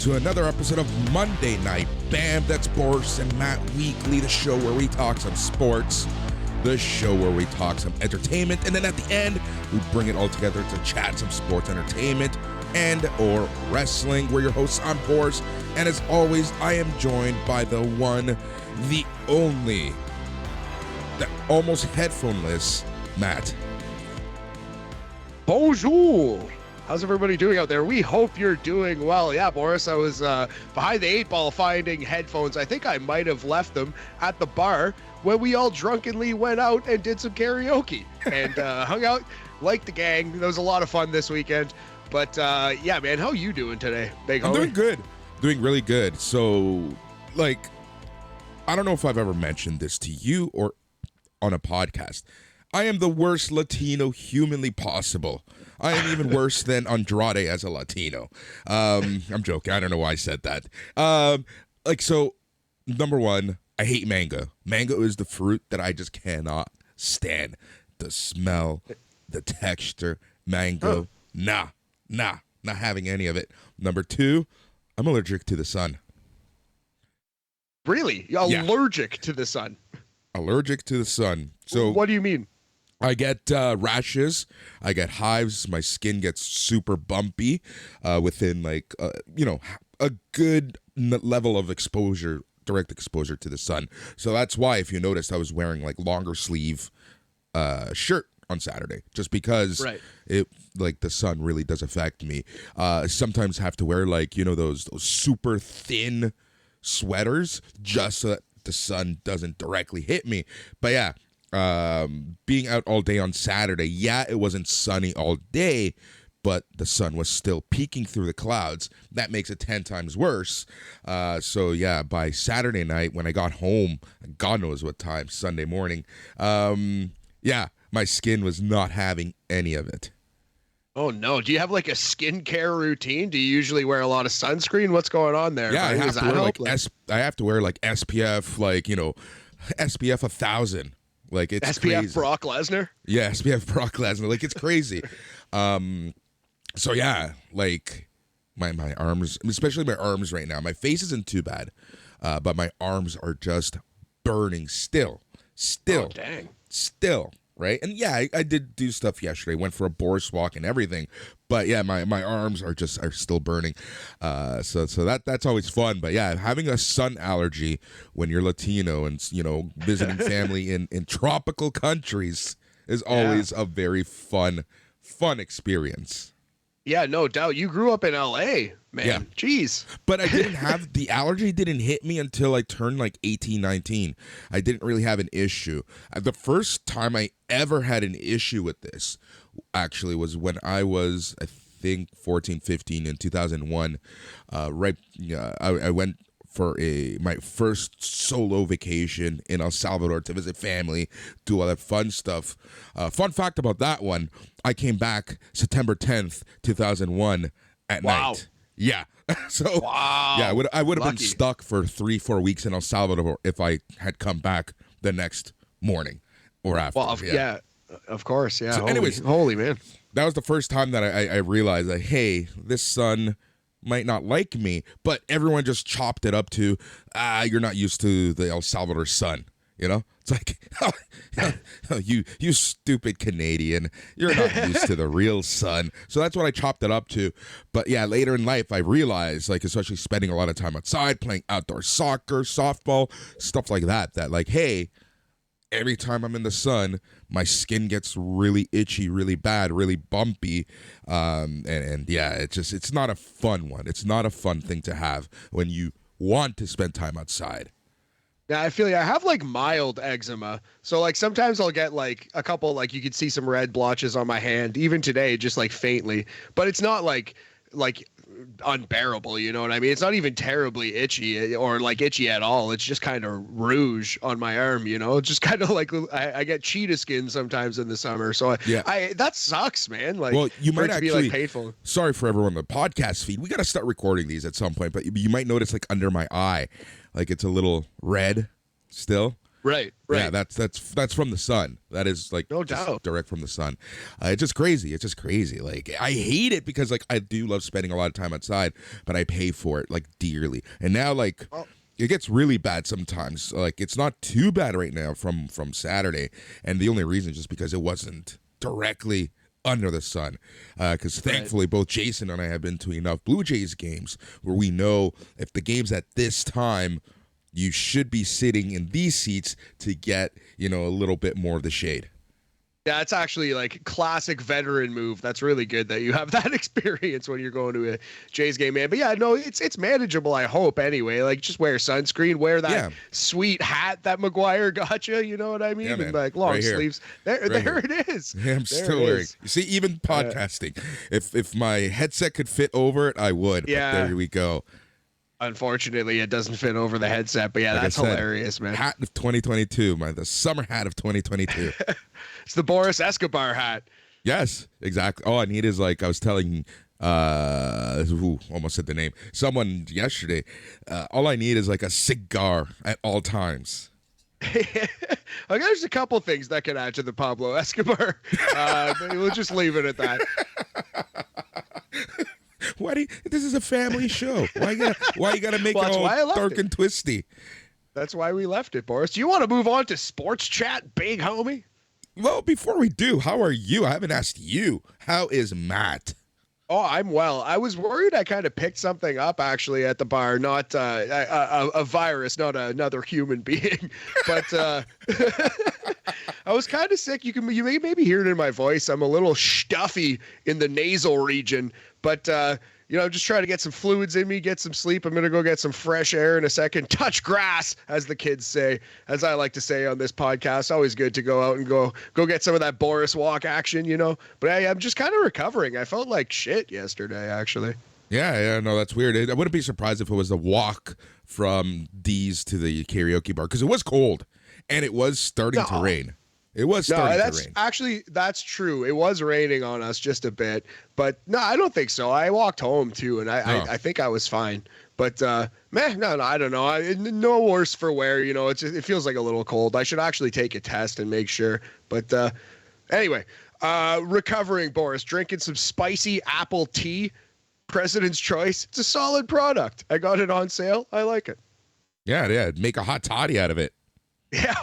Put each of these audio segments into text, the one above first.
to another episode of Monday Night Bam. That's Boris and Matt Weekly, the show where we talk some sports, the show where we talk some entertainment, and then at the end, we bring it all together to chat some sports entertainment and or wrestling. We're your hosts, I'm Boris, and as always, I am joined by the one, the only, the almost headphoneless Matt. Bonjour! How's everybody doing out there? We hope you're doing well. Yeah, Boris, I was behind the 8 ball finding headphones. I think I might have left them at the bar when we all drunkenly went out and did some karaoke and hung out like the gang. That was a lot of fun this weekend. But yeah, man, how you doing today, big homie? I'm doing good. Doing really good. So, like, I don't know if I've ever mentioned this to you or on a podcast. I am the worst Latino humanly possible. I am even worse than Andrade as a Latino. I'm joking. I don't know why I said that. So, number one, I hate mango. Mango is the fruit that I just cannot stand. The smell, the texture, mango, nah, not having any of it. Number two, I'm allergic to the sun. Really? You're allergic to the sun? Allergic to the sun. So what do you mean? I get rashes, I get hives, my skin gets super bumpy within a good level of exposure, direct exposure to the sun. So that's why, if you noticed, I was wearing like longer sleeve shirt on Saturday, just because the sun really does affect me. Sometimes have to wear those super thin sweaters just so that the sun doesn't directly hit me. But yeah. Being out all day on Saturday, it wasn't sunny all day, but the sun was still peeking through the clouds. That makes it 10 times worse. So yeah, by Saturday night when I got home, God knows what time, Sunday morning, my skin was not having any of it. Oh no, do you have like a skincare routine? Do you usually wear a lot of sunscreen? What's going on there? Yeah, I have to wear SPF, SPF 1000. Like, it's SPF crazy. Brock Lesnar? Yeah, SPF Brock Lesnar. Like, it's crazy. So yeah, like my arms, especially my arms right now. My face isn't too bad, but my arms are just burning still. Oh, dang. Still, right? And yeah, I did do stuff yesterday. Went for a Boris walk and everything. But yeah, my arms are still burning. So that's always fun. But yeah, having a sun allergy when you're Latino and visiting family in tropical countries is always a very fun experience. Yeah, no doubt. You grew up in LA, man. Yeah. Jeez. But I didn't have the allergy didn't hit me until I turned like 18, 19. I didn't really have an issue. The first time I ever had an issue with this actually was when I was, I think, 14, 15 in 2001. I went for my first solo vacation in El Salvador to visit family, do all that fun stuff. Fun fact about that one, I came back September 10th, 2001 at night. Yeah. So yeah, I would have been stuck for 3-4 weeks in El Salvador if I had come back the next morning or after. Well, yeah, of course. Yeah. So anyways, holy man. That was the first time that I realized that, hey, this sun might not like me, but everyone just chopped it up to, you're not used to the El Salvador sun. It's like, you stupid Canadian, you're not used to the real sun. So that's what I chopped it up to. But yeah, later in life, I realized, like, especially spending a lot of time outside, playing outdoor soccer, softball, stuff like that, like, hey, every time I'm in the sun, my skin gets really itchy, really bad, really bumpy. And yeah, it's not a fun one. It's not a fun thing to have when you want to spend time outside. Yeah, I feel I have like mild eczema. So like sometimes I'll get like a couple, like you could see some red blotches on my hand, even today, just like faintly, but it's not like unbearable, you know what I mean? It's not even terribly itchy or like itchy at all. It's just kind of rouge on my arm, It's just kind of like I get cheetah skin sometimes in the summer. So that sucks, man. Like, well, you might actually be like painful. Sorry for everyone on the podcast feed. We got to start recording these at some point, but you might notice like under my eye, like it's a little red still. Right. Yeah, that's from the sun. That is like No just doubt. direct from the sun. It's just crazy. It's just crazy. Like I hate it because like I do love spending a lot of time outside, but I pay for it like dearly. And now like Well, it gets really bad sometimes. Like it's not too bad right now from Saturday, and the only reason is just because it wasn't directly under the sun. Because thankfully both Jason and I have been to enough Blue Jays games where we know if the game's at this time, you should be sitting in these seats to get, a little bit more of the shade. yeah, it's actually like classic veteran move. That's really good that you have that experience when you're going to a Jays game, man. But yeah, no, it's manageable, I hope, anyway. Like, just wear sunscreen, wear that sweet hat that McGuire got you, you know what I mean? Yeah, man. And like long Right here. sleeves. There it is. Yeah, I'm still wearing. You see, even podcasting, if my headset could fit over it, I would. Yeah. But there we go. Unfortunately, it doesn't fit over the headset, but yeah, Like that's I said, hilarious, man. Hat of 2022, the summer hat of 2022. It's the Boris Escobar hat. Yes, exactly. All I need is like I was telling, almost said the name, someone yesterday. All I need is like a cigar at all times. Okay, there's a couple things that can add to the Pablo Escobar. We'll just leave it at that. This is a family show. Why you gotta make it all dark and twisty? That's why we left it, Boris. Do you want to move on to sports chat, big homie? Well, before we do, how are you? I haven't asked you. How is Matt? Oh, I'm well. I was worried I kind of picked something up actually at the bar, not a virus, not another human being, but I was kind of sick. You may maybe hear it in my voice. I'm a little stuffy in the nasal region, but just try to get some fluids in me, get some sleep. I'm going to go get some fresh air in a second. Touch grass, as the kids say, as I like to say on this podcast. Always good to go out and go get some of that Boris walk action, But I'm just kind of recovering. I felt like shit yesterday, actually. Yeah, no, that's weird. I wouldn't be surprised if it was the walk from D's to the karaoke bar, because it was cold, and it was starting to rain. It was starting to rain. Actually, that's true. It was raining on us just a bit, but no, I don't think so. I walked home too, and I think I was fine. But no, I don't know. No worse for wear. It feels like a little cold. I should actually take a test and make sure. But anyway, recovering, Boris, drinking some spicy apple tea, President's Choice. It's a solid product. I got it on sale. I like it. Yeah. Make a hot toddy out of it. Yeah,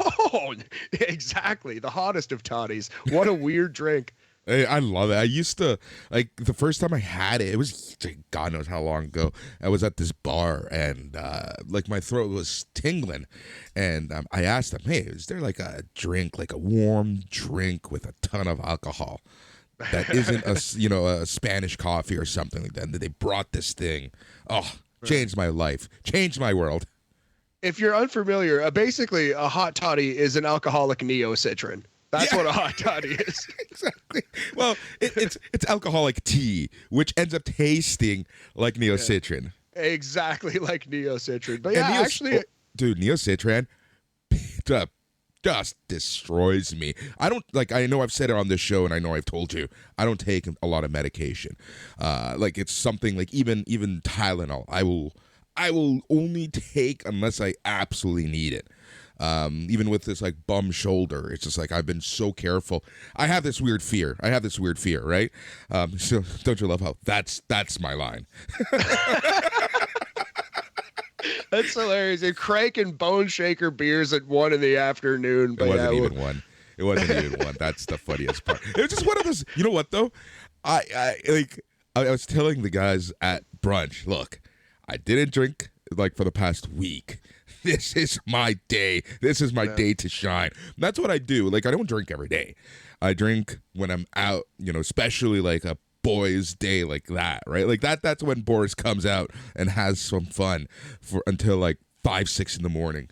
exactly. The hottest of toddies. What a weird drink. I love it. I used to, like, the first time I had it, it was God knows how long ago. I was at this bar, and my throat was tingling, and I asked them, "Hey, is there like a drink, like a warm drink with a ton of alcohol that isn't a Spanish coffee or something like that?" And they brought this thing. Oh, changed my life, changed my world. If you're unfamiliar, basically a hot toddy is an alcoholic neocitrin. That's what a hot toddy is. Exactly. Well, it's alcoholic tea, which ends up tasting like neocitrin. Yeah, exactly like neocitrin. But yeah, dude, neocitrin just destroys me. I know I've said it on this show, and I know I've told you, I don't take a lot of medication. It's something like even Tylenol. I will only take unless I absolutely need it. Even with this like bum shoulder, it's just like I've been so careful. I have this weird fear, right? So don't you love how that's my line? That's hilarious. And Crank and Bone Shaker beers at 1 PM. But it wasn't even one. It wasn't even one. That's the funniest part. It was just one of those. You know what though? I was telling the guys at brunch, look, I didn't drink like for the past week. This is my day. This is my day to shine. And that's what I do. Like, I don't drink every day. I drink when I'm out, especially like a boys' day like that, right? Like that's when Boris comes out and has some fun until like 5, 6 in the morning.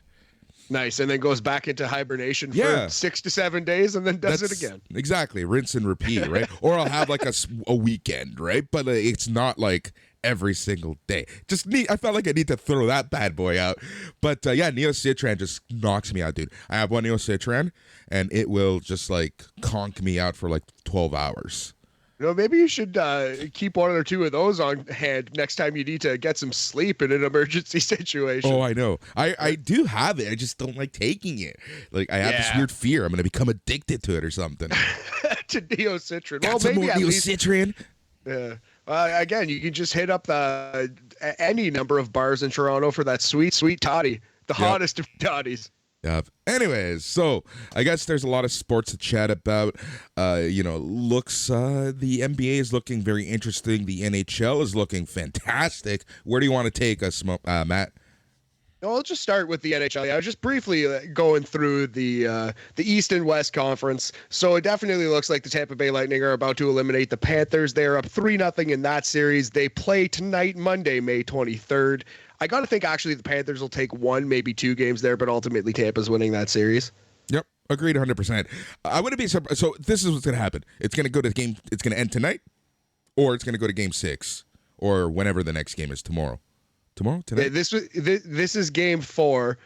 Nice. And then goes back into hibernation for 6 to 7 days and then does it again. Exactly. Rinse and repeat, right? Or I'll have like a weekend, right? But it's not like every single day. I felt like I need to throw that bad boy out. But neocitran just knocks me out, dude. I have one neocitran and it will just like conk me out for like 12 hours. Maybe you should keep one or two of those on hand next time you need to get some sleep in an emergency situation. Oh, I know. I do have it. I just don't like taking it. Like, I have this weird fear I'm going to become addicted to it or something. To neocitrin. Got some more neocitrin. Yeah. Again, you can just hit up any number of bars in Toronto for that sweet, sweet toddy. The hottest of toddies. Anyways, so I guess there's a lot of sports to chat about. The NBA is looking very interesting. The NHL is looking fantastic. Where do you want to take us, Matt? I'll just start with the NHL. I was just briefly going through the East and West Conference. So it definitely looks like the Tampa Bay Lightning are about to eliminate the Panthers. They're up 3-0 in that series. They play tonight, Monday, May 23rd. I got to think, actually, the Panthers will take one, maybe two games there, but ultimately Tampa's winning that series. Yep, agreed 100%. I wouldn't be surprised. So this is what's going to happen. It's going to go to game. It's going to end tonight, or it's going to go to game 6, or whenever the next game is tomorrow. Tonight? Yeah, this is game 4.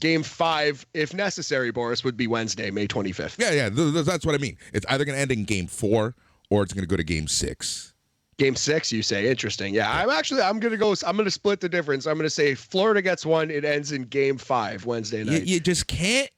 Game 5, if necessary, Boris, would be Wednesday, May 25th. Yeah, that's what I mean. It's either going to end in game 4, or it's going to go to game 6. Game 6, you say? Interesting. Yeah, I'm going to split the difference. I'm going to say Florida gets 1. It ends in game 5 Wednesday night. You just can't,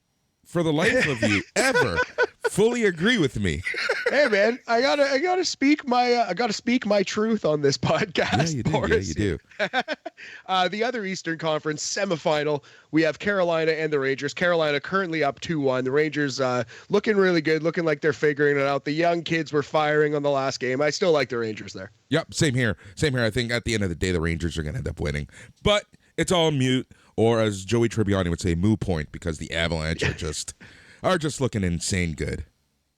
for the life of you, ever fully agree with me. Hey man, I gotta speak my truth on this podcast. Yeah, you do. Boris. Yeah, you do. The other Eastern Conference semifinal, we have Carolina and the Rangers. Carolina currently up 2-1. The Rangers looking really good, looking like they're figuring it out. The young kids were firing on the last game. I still like the Rangers there. Yep, same here. I think at the end of the day, the Rangers are going to end up winning. But it's all mute, or as Joey Tribbiani would say, moo point, because the Avalanche are just looking insane good.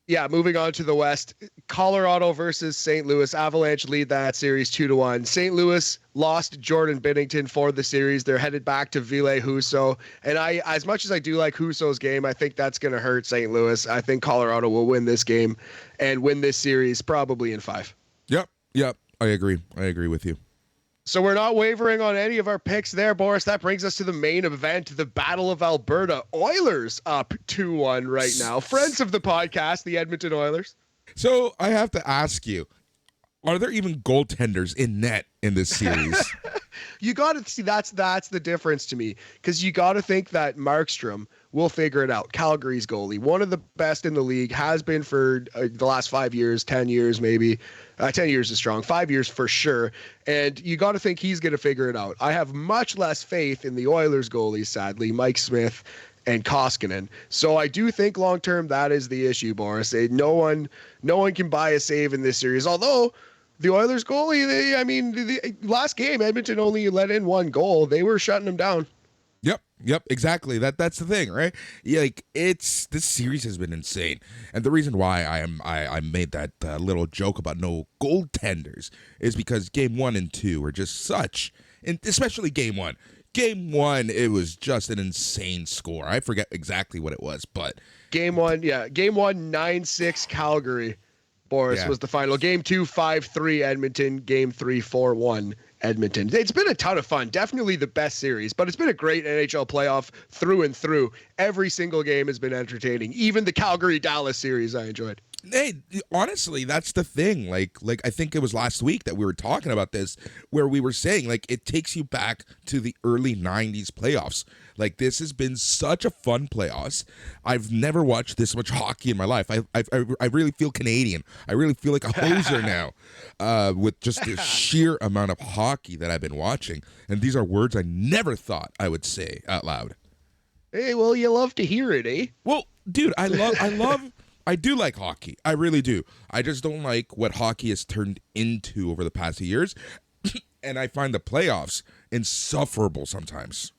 Yeah, moving on to the West, Colorado versus St. Louis. Avalanche lead that series 2-1. St. Louis lost Jordan Binnington for the series. They're headed back to Ville Husso. And as much as I do like Husso's game, I think that's going to hurt St. Louis. I think Colorado will win this game and win this series probably in 5. Yep. I agree with you. So we're not wavering on any of our picks there, Boris. That brings us to the main event, the Battle of Alberta. Oilers up 2-1 right now. Friends of the podcast, the Edmonton Oilers. So I have to ask you, are there even goaltenders in net in this series? You got to see, that's the difference to me, because you got to think that Markstrom will figure it out. Calgary's goalie, one of the best in the league, has been for the last 5 years, 10 years maybe. 10 years is strong, 5 years for sure. And you got to think he's going to figure it out. I have much less faith in the Oilers goalies, sadly, Mike Smith and Koskinen. So I do think long-term that is the issue, Boris. No one can buy a save in this series, although the Oilers goalie, the last game, Edmonton only let in 1 goal. They were shutting them down. Yep, exactly. That's the thing, right? Yeah, like this series has been insane, and the reason why I made that little joke about no goaltenders is because game 1 and 2 were just such, and especially game 1. Game 1, it was just an insane score. I forget exactly what it was, but game 1, 9-6 Calgary. Boris was the final. Game 2, 5-3 Edmonton. Game 3, 4-1 Edmonton. It's been a ton of fun. Definitely the best series, but it's been a great NHL playoff through and through. Every single game has been entertaining. Even the Calgary-Dallas series I enjoyed. Hey, honestly, that's the thing. Like I think it was last week that we were talking about this, where we were saying, like, it takes you back to the early 90s playoffs. Like, this has been such a fun playoffs. I've never watched this much hockey in my life. I really feel Canadian. I really feel like a hoser now with just the sheer amount of hockey that I've been watching. And these are words I never thought I would say out loud. Hey, well, you love to hear it, eh? Well, dude, I do like hockey. I really do. I just don't like what hockey has turned into over the past few years. And I find the playoffs insufferable sometimes.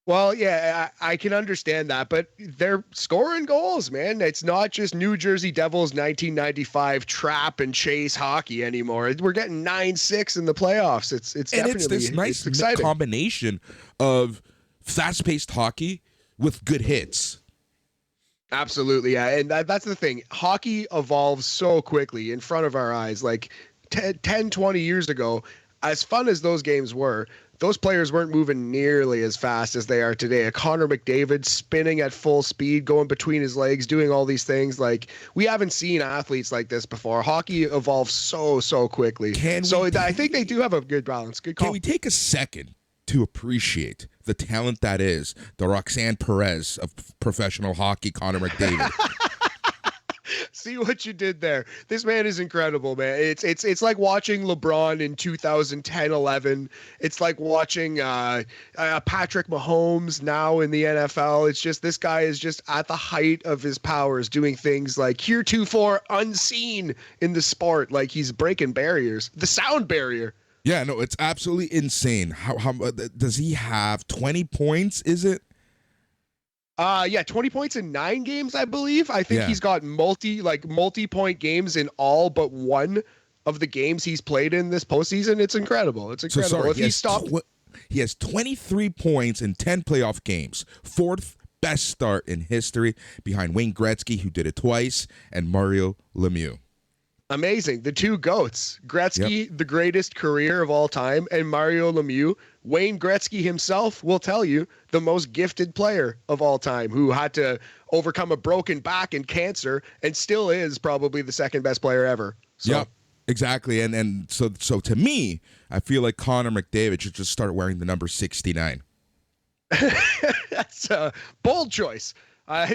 Well, yeah, I can understand that, but they're scoring goals, man. It's not just New Jersey Devils 1995 trap and chase hockey anymore. We're getting 9-6 in the playoffs. It's definitely this nice exciting combination of fast-paced hockey with good hits. Absolutely, yeah. And that's the thing. Hockey evolves so quickly in front of our eyes. Like 10, 20 years ago, as fun as those games were, those players weren't moving nearly as fast as they are today. A Connor McDavid spinning at full speed, going between his legs, doing all these things. Like, we haven't seen athletes like this before. Hockey evolves so quickly. I think they do have a good balance. Good call. Can we take a second to appreciate the talent that is the Roxanne Perez of professional hockey, Connor McDavid? See what you did there. This man is incredible, man. It's like watching LeBron in 2010-11. It's like watching Patrick Mahomes now in the NFL. It's just, this guy is just at the height of his powers, doing things like heretofore unseen in the sport. Like, he's breaking barriers, the sound barrier. Yeah, no, it's absolutely insane. How does he have 20 points? Is it? 20 points in 9 games, I believe. I think he's got multi-point games in all but one of the games he's played in this postseason. It's incredible. It's incredible. He has 23 points in 10 playoff games. 4th best start in history, behind Wayne Gretzky, who did it twice, and Mario Lemieux. Amazing. The two GOATs. Gretzky, the greatest career of all time, and Mario Lemieux, Wayne Gretzky himself, will tell you, the most gifted player of all time, who had to overcome a broken back and cancer and still is probably the second best player ever. So. Yep, exactly. And so to me, I feel like Connor McDavid should just start wearing the number 69. That's a bold choice.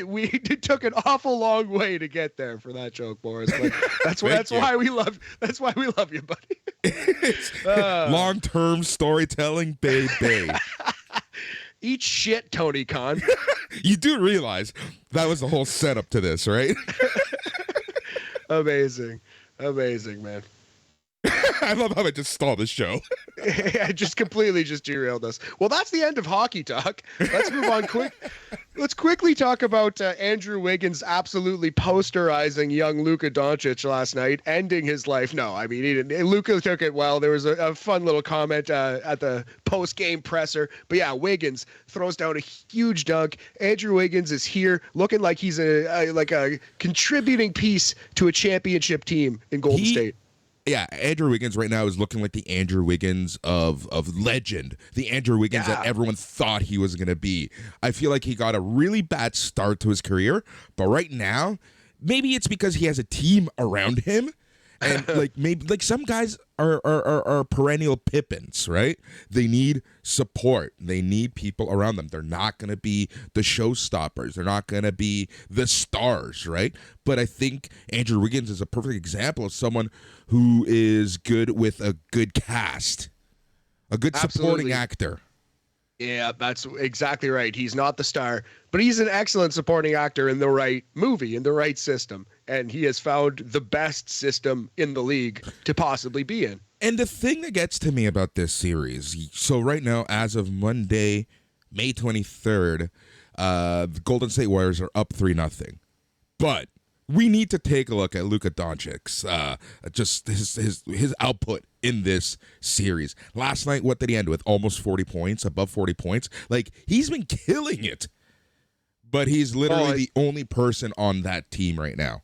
We took an awful long way to get there for that joke, Boris. But that's why we love you, buddy. Long-term storytelling, baby. Eat shit, Tony Khan. You do realize that was the whole setup to this, right? Amazing, man. I love how I just stalled the show. I just completely derailed us. Well, that's the end of hockey talk. Let's move on quick. Let's quickly talk about Andrew Wiggins absolutely posterizing young Luka Doncic last night, ending his life. No, I mean, he didn't. Luka took it well. There was a fun little comment at the post-game presser. But yeah, Wiggins throws down a huge dunk. Andrew Wiggins is here looking like he's a contributing piece to a championship team in Golden State. Yeah, Andrew Wiggins right now is looking like the Andrew Wiggins of legend, the Andrew Wiggins that everyone thought he was going to be. I feel like he got a really bad start to his career, but right now, maybe it's because he has a team around him, and maybe some guys are perennial Pippins, right? They need support. They need people around them. They're not going to be the showstoppers. They're not going to be the stars, right? But I think Andrew Wiggins is a perfect example of someone who is good with a good cast, a good supporting actor. Yeah, that's exactly right. He's not the star, but he's an excellent supporting actor in the right movie, in the right system. And he has found the best system in the league to possibly be in. And the thing that gets to me about this series, so right now, as of Monday, May 23rd, the Golden State Warriors are up 3-0. But we need to take a look at Luka Doncic's, just his output in this series. Last night, what did he end with? Almost 40 points, above 40 points. Like, he's been killing it. But he's literally the only person on that team right now.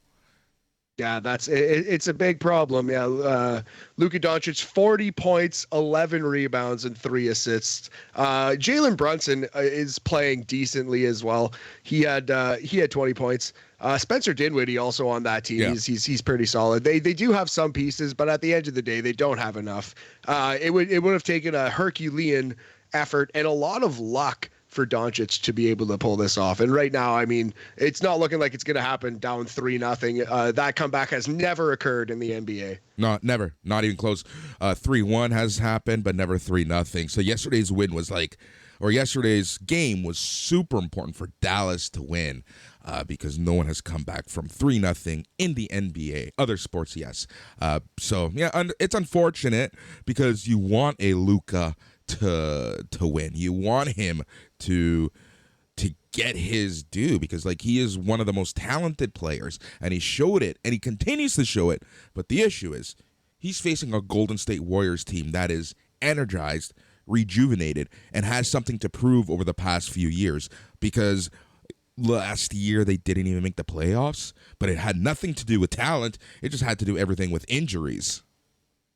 Yeah, it's a big problem. Yeah, Luka Doncic, 40 points, 11 rebounds, and 3 assists. Jalen Brunson is playing decently as well. He had 20 points. Spencer Dinwiddie also on that team. Yeah. He's pretty solid. They do have some pieces, but at the end of the day, they don't have enough. It would have taken a Herculean effort and a lot of luck for Doncic to be able to pull this off. And right now, I mean, it's not looking like it's going to happen down 3-0. That comeback has never occurred in the NBA. No, never. Not even close. 3-1 has happened, but never 3-0. So yesterday's game was super important for Dallas to win because no one has come back from 3-0 in the NBA. Other sports, yes. It's unfortunate because you want a Luka to win. You want him to get his due because he is one of the most talented players and he showed it and he continues to show it. But the issue is he's facing a Golden State Warriors team that is energized, rejuvenated, and has something to prove over the past few years because last year they didn't even make the playoffs, but it had nothing to do with talent. It just had to do everything with injuries.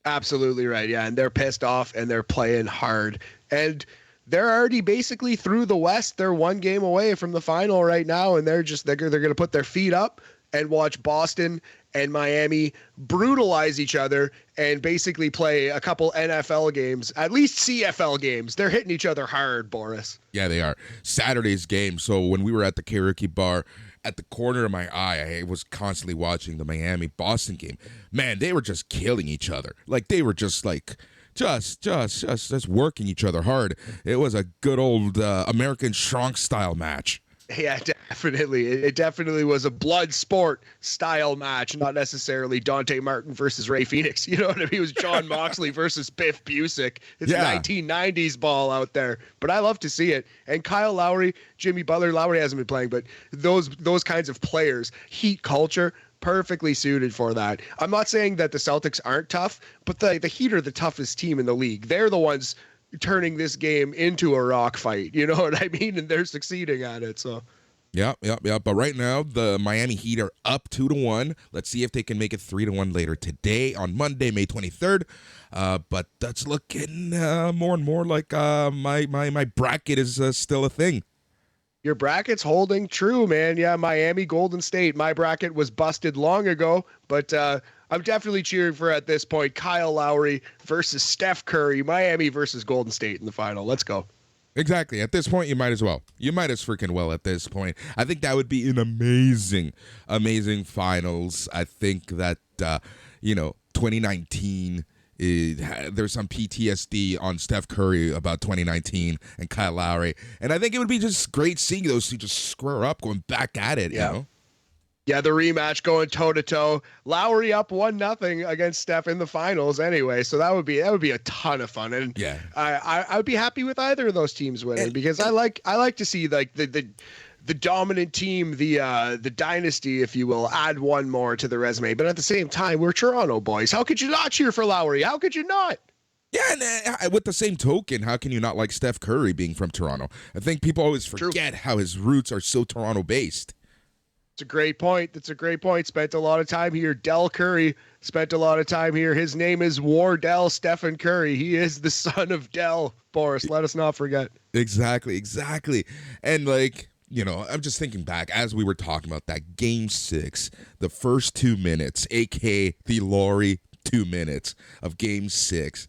Absolutely right. Yeah. And they're pissed off and they're playing hard And they're already basically through the West. They're one game away from the final right now, and they're going to put their feet up and watch Boston and Miami brutalize each other and basically play a couple NFL games, at least CFL games. They're hitting each other hard, Boris. Yeah, they are. Saturday's game. So when we were at the karaoke bar, at the corner of my eye, I was constantly watching the Miami-Boston game. Man, they were just killing each other. Like, they were just like, just working each other hard. It was a good old American Strong style match. Yeah, definitely. It definitely was a blood sport style match, not necessarily Dante Martin versus Ray Phoenix. You know what I mean? It was John Moxley versus Biff Busick. It's 1990s ball out there, but I love to see it. And Kyle Lowry, Jimmy Butler, Lowry hasn't been playing, but those kinds of players, heat culture, perfectly suited for that. I'm not saying that the Celtics aren't tough, but the Heat are the toughest team in the league. They're the ones turning this game into a rock fight. You know what I mean? And they're succeeding at it. So. Yeah. But right now, the Miami Heat are up 2-1. Let's see if they can make it 3-1 later today on Monday, May 23rd. But that's looking more and more like my bracket is still a thing. Your bracket's holding true, man. Yeah, Miami, Golden State. My bracket was busted long ago, but I'm definitely cheering for, at this point, Kyle Lowry versus Steph Curry, Miami versus Golden State in the final. Let's go. Exactly. At this point, you might as well. You might as freaking well at this point. I think that would be an amazing, amazing finals. I think that, 2019, there's some PTSD on Steph Curry about 2019 and Kyle Lowry. And I think it would be just great seeing those two just square up, going back at it, yeah. You know? Yeah, the rematch going toe-to-toe. Lowry up 1-0 against Steph in the finals anyway, so that would be a ton of fun. And yeah, I would be happy with either of those teams winning because I like to see like the dominant team, the dynasty, if you will, add one more to the resume. But at the same time, we're Toronto boys. How could you not cheer for Lowry? How could you not? Yeah, and with the same token, how can you not like Steph Curry being from Toronto? I think people always forget how his roots are so Toronto-based. It's a great point. That's a great point. Spent a lot of time here. Del Curry spent a lot of time here. His name is Wardell Stephen Curry. He is the son of Del, Boris. Let us not forget. Exactly. And I'm just thinking back as we were talking about that Game 6, the first 2 minutes, a.k.a. the Lowry 2 minutes of Game 6,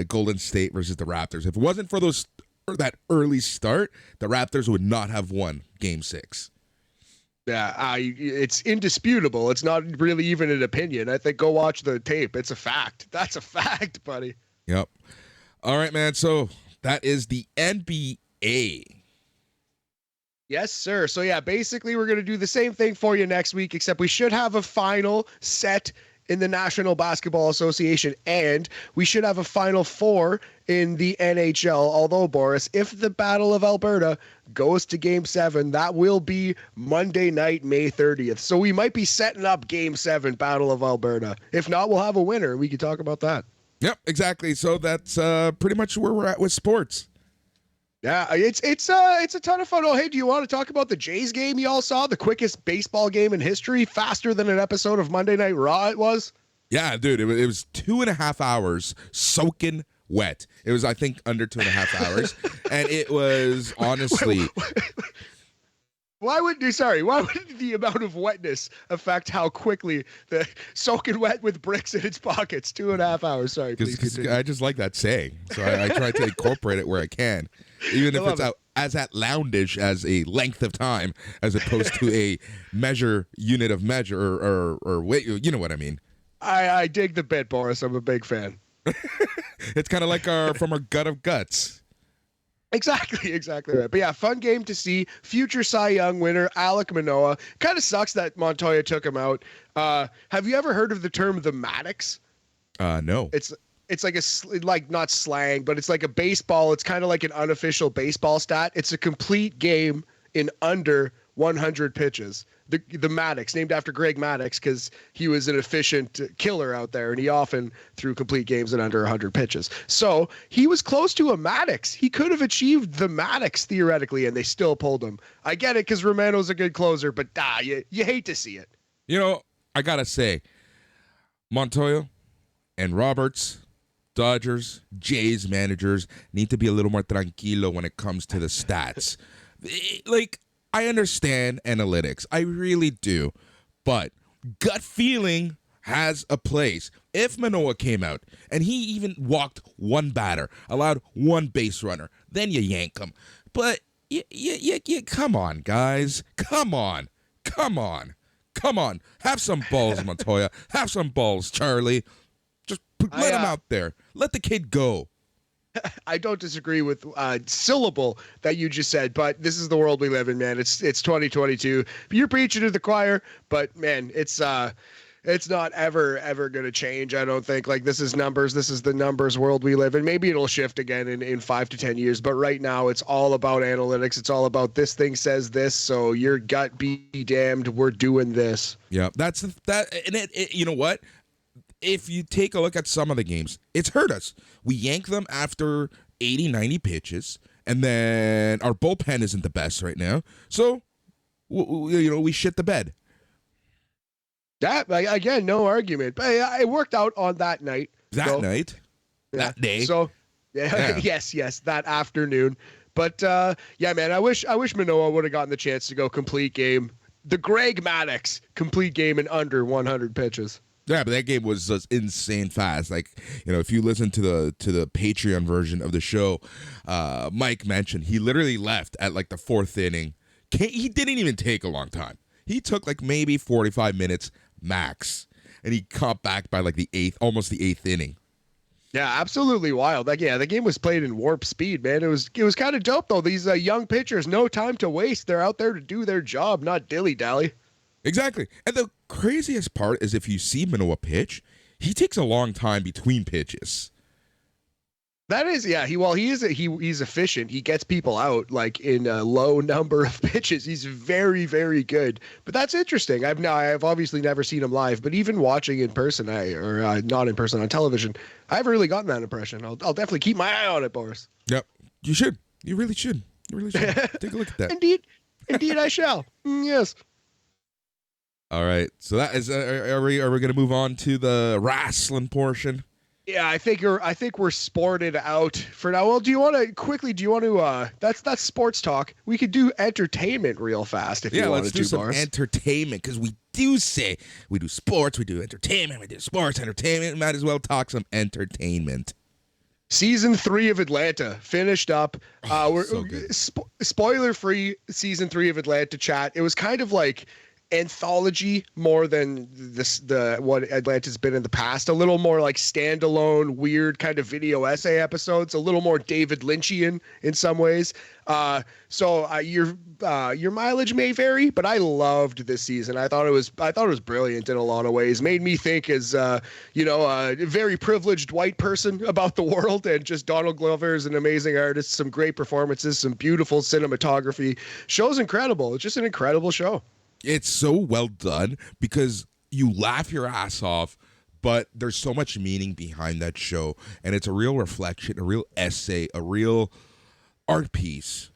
Golden State versus the Raptors. If it wasn't for that early start, the Raptors would not have won Game 6. Yeah, it's indisputable. It's not really even an opinion. I think go watch the tape. It's a fact. That's a fact, buddy. Yep. All right, man. So that is the NBA. Yes, sir. So yeah, basically we're going to do the same thing for you next week, except we should have a final set in the National Basketball Association, and we should have a Final Four in the NHL. Although, Boris, if the Battle of Alberta goes to Game 7, that will be Monday night, May 30th. So we might be setting up Game 7, Battle of Alberta. If not, we'll have a winner. We can talk about that. Yep, exactly. So that's pretty much where we're at with sports. Yeah, it's a ton of fun. Oh, hey, do you want to talk about the Jays game you all saw? The quickest baseball game in history, faster than an episode of Monday Night Raw it was? Yeah, dude, it was 2.5 hours soaking wet. It was, I think, under 2.5 hours. And it was honestly... Why would the amount of wetness affect how quickly the soaking wet with bricks in its pockets? 2.5 hours. Sorry, please continue. I just like that saying. So I try to incorporate it where I can. Even if it's as outlandish as a length of time as opposed to a unit of measure or weight. You know what I mean? I dig the bit, Boris. I'm a big fan. It's kind of like from our gut of guts. Exactly right. But yeah, fun game to see. Future Cy Young winner, Alek Manoah. Kind of sucks that Montoya took him out. Have you ever heard of the term the Maddox? No. It's like not slang, but it's like a baseball. It's kind of like an unofficial baseball stat. It's a complete game in under 100 pitches. The Maddox, named after Greg Maddux, because he was an efficient killer out there, and he often threw complete games in under 100 pitches. So he was close to a Maddox. He could have achieved the Maddox theoretically, and they still pulled him. I get it because Romano's a good closer, but you hate to see it. You know, I gotta say, Montoya and Roberts Dodgers, Jays managers need to be a little more tranquilo when it comes to the stats. Like, I understand analytics. I really do. But gut feeling has a place. If Manoah came out and he even walked one batter, allowed one base runner, then you yank him. But come on, guys. Come on. Have some balls, Montoya. Have some balls, Charlie. Just let him out there. Let the kid go. I don't disagree with syllable that you just said, but this is the world we live in, man. It's 2022. You're preaching to the choir, but man, it's not ever going to change. I don't think. Like, this is numbers. This is the numbers world we live in. Maybe it'll shift again in 5 to 10 years, but right now it's all about analytics. It's all about this thing says this, so your gut be damned. We're doing this. Yeah, that's that. And it you know what? If you take a look at some of the games, it's hurt us. We yank them after 80, 90 pitches, and then our bullpen isn't the best right now. So, we shit the bed. That, again, no argument. But it worked out on that night. That day. So, yeah. yes, that afternoon. But, yeah, man, I wish Manoah would have gotten the chance to go complete game. The Greg Maddux complete game in under 100 pitches. Yeah, but that game was just insane fast. Like, if you listen to the Patreon version of the show, Mike mentioned he literally left at like the 4th inning. He didn't even take a long time. He took like maybe 45 minutes max, and he caught back by like almost the 8th inning. Yeah, absolutely wild. Like, yeah, the game was played in warp speed, man. It was kind of dope though. These young pitchers, no time to waste. They're out there to do their job, not dilly-dally. Exactly. And the craziest part is if you see Manoah pitch, he takes a long time between pitches. That is, yeah. He's efficient. He gets people out like in a low number of pitches. He's very, very good. But that's interesting. I've obviously never seen him live, but even watching in person, not in person on television, I haven't really gotten that impression. I'll definitely keep my eye on it, Boris. Yep, you should. You really should. Take a look at that. Indeed, I shall. Yes. All right. So that is. Are we going to move on to the wrestling portion? Yeah, I think we're sported out for now. Well, do you want to that's sports talk. We could do entertainment real fast if you wanted to. Yeah, let's do some Boris. Entertainment, because we do sports, we do entertainment, we do sports, entertainment. Might as well talk some entertainment. Season 3 of Atlanta finished up. We're so good. Spoiler-free season 3 of Atlanta chat. It was kind of like anthology more than what Atlanta's been in the past. A little more like standalone, weird kind of video essay episodes. A little more David Lynchian in some ways. So your mileage may vary, but I loved this season. I thought it was brilliant in a lot of ways. Made me think as a very privileged white person about the world, and just Donald Glover is an amazing artist. Some great performances, some beautiful cinematography. Show's incredible. It's just an incredible show. It's so well done because you laugh your ass off, but there's so much meaning behind that show, and it's a real reflection, a real essay, a real art piece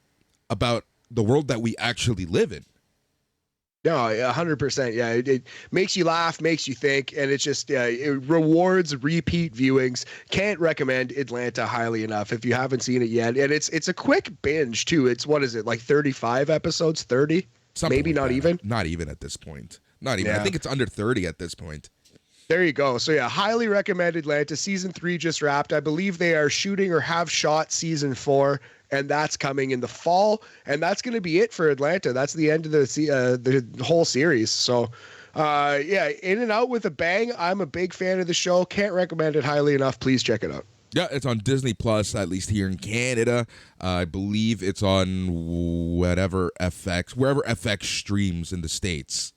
about the world that we actually live in. No, 100%. Yeah, it makes you laugh, makes you think, and it's just it rewards repeat viewings. Can't recommend Atlanta highly enough if you haven't seen it yet. And it's a quick binge too. It's what is it, like 35 episodes, 30? Something maybe like not that. even. Not even at this point. Not even. Yeah. I think it's under 30 at this point. There you go. So yeah, highly recommend Atlanta. Season 3 just wrapped. I believe they are shooting or have shot season 4, and that's coming in the fall. And that's going to be it for Atlanta. That's the end of the whole series. So yeah, in and out with a bang. I'm a big fan of the show. Can't recommend it highly enough. Please check it out. Yeah, it's on Disney Plus, at least here in Canada. I believe it's on wherever FX streams in the States.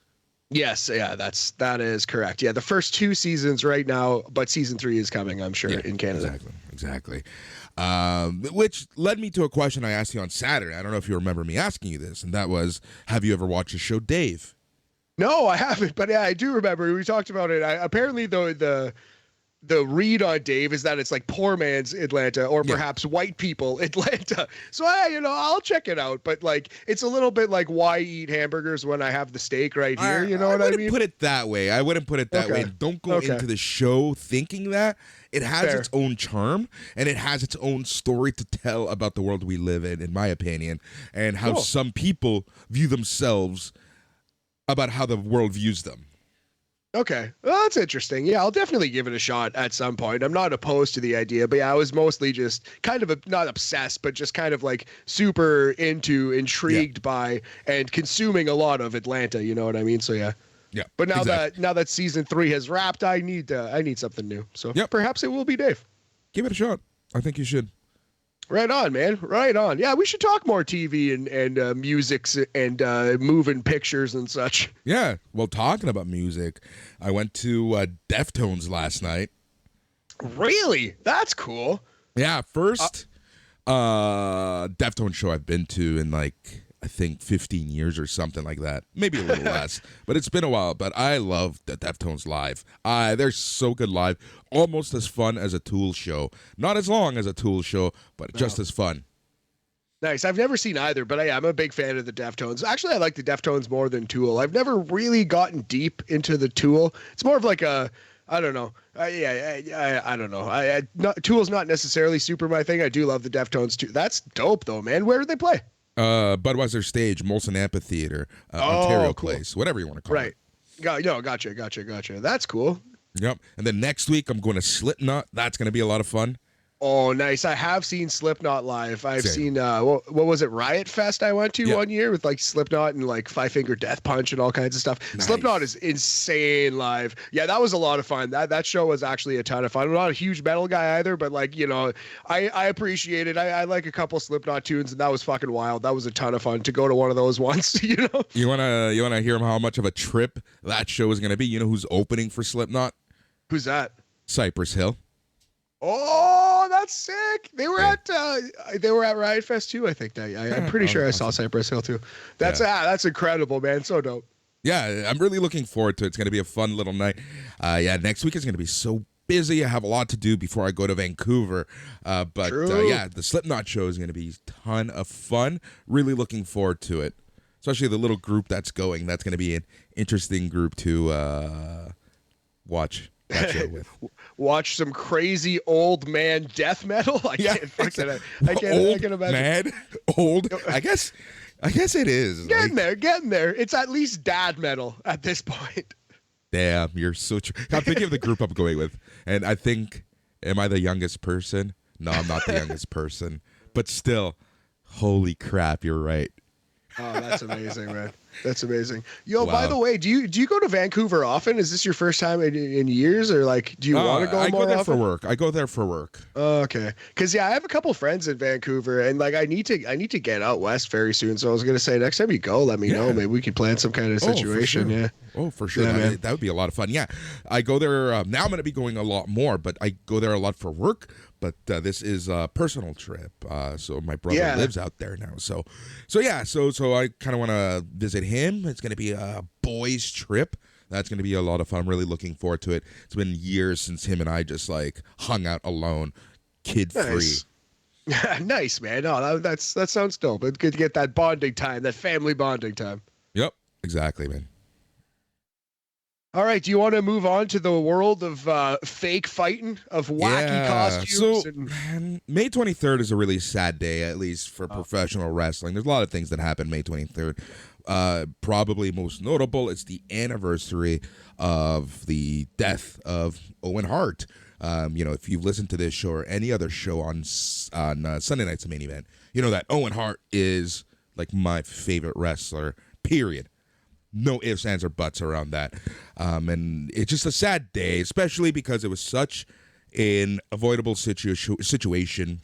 Yes, yeah, that is correct. Yeah, the first 2 seasons right now, but season 3 is coming, I'm sure, in Canada. Exactly. Which led me to a question I asked you on Saturday. I don't know if you remember me asking you this, and that was, have you ever watched the show Dave? No, I haven't, but yeah, I do remember. We talked about it. Apparently, though, the read on Dave is that it's like poor man's Atlanta or perhaps white people Atlanta. So I'll check it out. But like, it's a little bit like, why eat hamburgers when I have the steak right here? You know what I mean? I wouldn't put it that way. I wouldn't put it that way. Don't go into the show thinking that. It has its own charm, and it has its own story to tell about the world we live in my opinion, and how some people view themselves about how the world views them. Okay. Well, that's interesting. Yeah, I'll definitely give it a shot at some point. I'm not opposed to the idea, but yeah, I was mostly just kind of not obsessed, but just kind of like super intrigued by and consuming a lot of Atlanta. You know what I mean? So yeah. Yeah. But now that season 3 has wrapped, I need something new. So perhaps it will be Dave. Give it a shot. I think you should. Right on, man. Right on. Yeah, we should talk more TV and musics and moving pictures and such. Yeah. Well, talking about music, I went to Deftones last night. Really? That's cool. Yeah. First Deftones show I've been to in like, I think 15 years or something like that. Maybe a little less, but it's been a while. But I love the Deftones live. They're so good live. Almost as fun as a Tool show. Not as long as a Tool show, but just as fun. Nice. I've never seen either, but I'm a big fan of the Deftones. Actually, I like the Deftones more than Tool. I've never really gotten deep into the Tool. It's more of like I don't know. I don't know. Tool's not necessarily super my thing. I do love the Deftones too. That's dope though, man. Where do they play? Budweiser Stage, Molson Amphitheater, Ontario Place, whatever you want to call it. Right. Gotcha. That's cool. Yep. And then next week I'm going to Slipknot. That's going to be a lot of fun. Oh, nice. I have seen Slipknot live. I've seen, what was it, Riot Fest I went to 1 year with like Slipknot and like Five Finger Death Punch and all kinds of stuff. Nice. Slipknot is insane live. Yeah, that was a lot of fun. That show was actually a ton of fun. I'm not a huge metal guy either, but like, I appreciate it. I like a couple Slipknot tunes, and that was fucking wild. That was a ton of fun to go to one of those once, You wanna hear how much of a trip that show is going to be? You know who's opening for Slipknot? Who's that? Cypress Hill. Oh, that's sick. They were at Riot Fest too, I think. I'm pretty sure I saw Cypress Hill too. That's incredible, man. So dope. Yeah, I'm really looking forward to it. It's going to be a fun little night. Next week is going to be so busy. I have a lot to do before I go to Vancouver. The Slipknot show is going to be a ton of fun. Really looking forward to it. Especially the little group that's going. That's going to be an interesting group to watch. Watch some crazy old man death metal. I can't imagine. Man, old. I guess it is. Getting there. It's at least dad metal at this point. Damn, you're so true. I'm thinking of the group I'm going with, and I think, am I the youngest person? No, I'm not the youngest person, but still, holy crap, you're right. Oh, that's amazing, man. That's amazing. Yo, wow. By the way, do you go to Vancouver often? Is this your first time in years, or like, do you want to go more often? I go there for work. I go there for work. Okay, because I have a couple friends in Vancouver, and like I need to get out west very soon. So I was gonna say, next time you go, let me know. Maybe we could plan some kind of situation. For sure. Yeah. Oh, for sure. Yeah, that would be a lot of fun. Yeah, I go there now. I'm gonna be going a lot more, but I go there a lot for work. But this is a personal trip. So my brother lives out there now. So I kind of want to visit him. It's going to be a boys' trip. That's going to be a lot of fun. I'm really looking forward to it. It's been years since him and I just like hung out alone, kid-free. Nice, man. No, that sounds dope. It's good to get that bonding time, that family bonding time. Yep, exactly, man. All right, do you want to move on to the world of fake fighting, of wacky costumes? So, May 23rd is a really sad day, at least for professional wrestling. There's a lot of things that happen May 23rd. Probably most notable, it's the anniversary of the death of Owen Hart. If you've listened to this show or any other show on Sunday Night's Main Event, you know that Owen Hart is like my favorite wrestler, period. No ifs, ands, or buts around that. And it's just a sad day, especially because it was such an avoidable situation.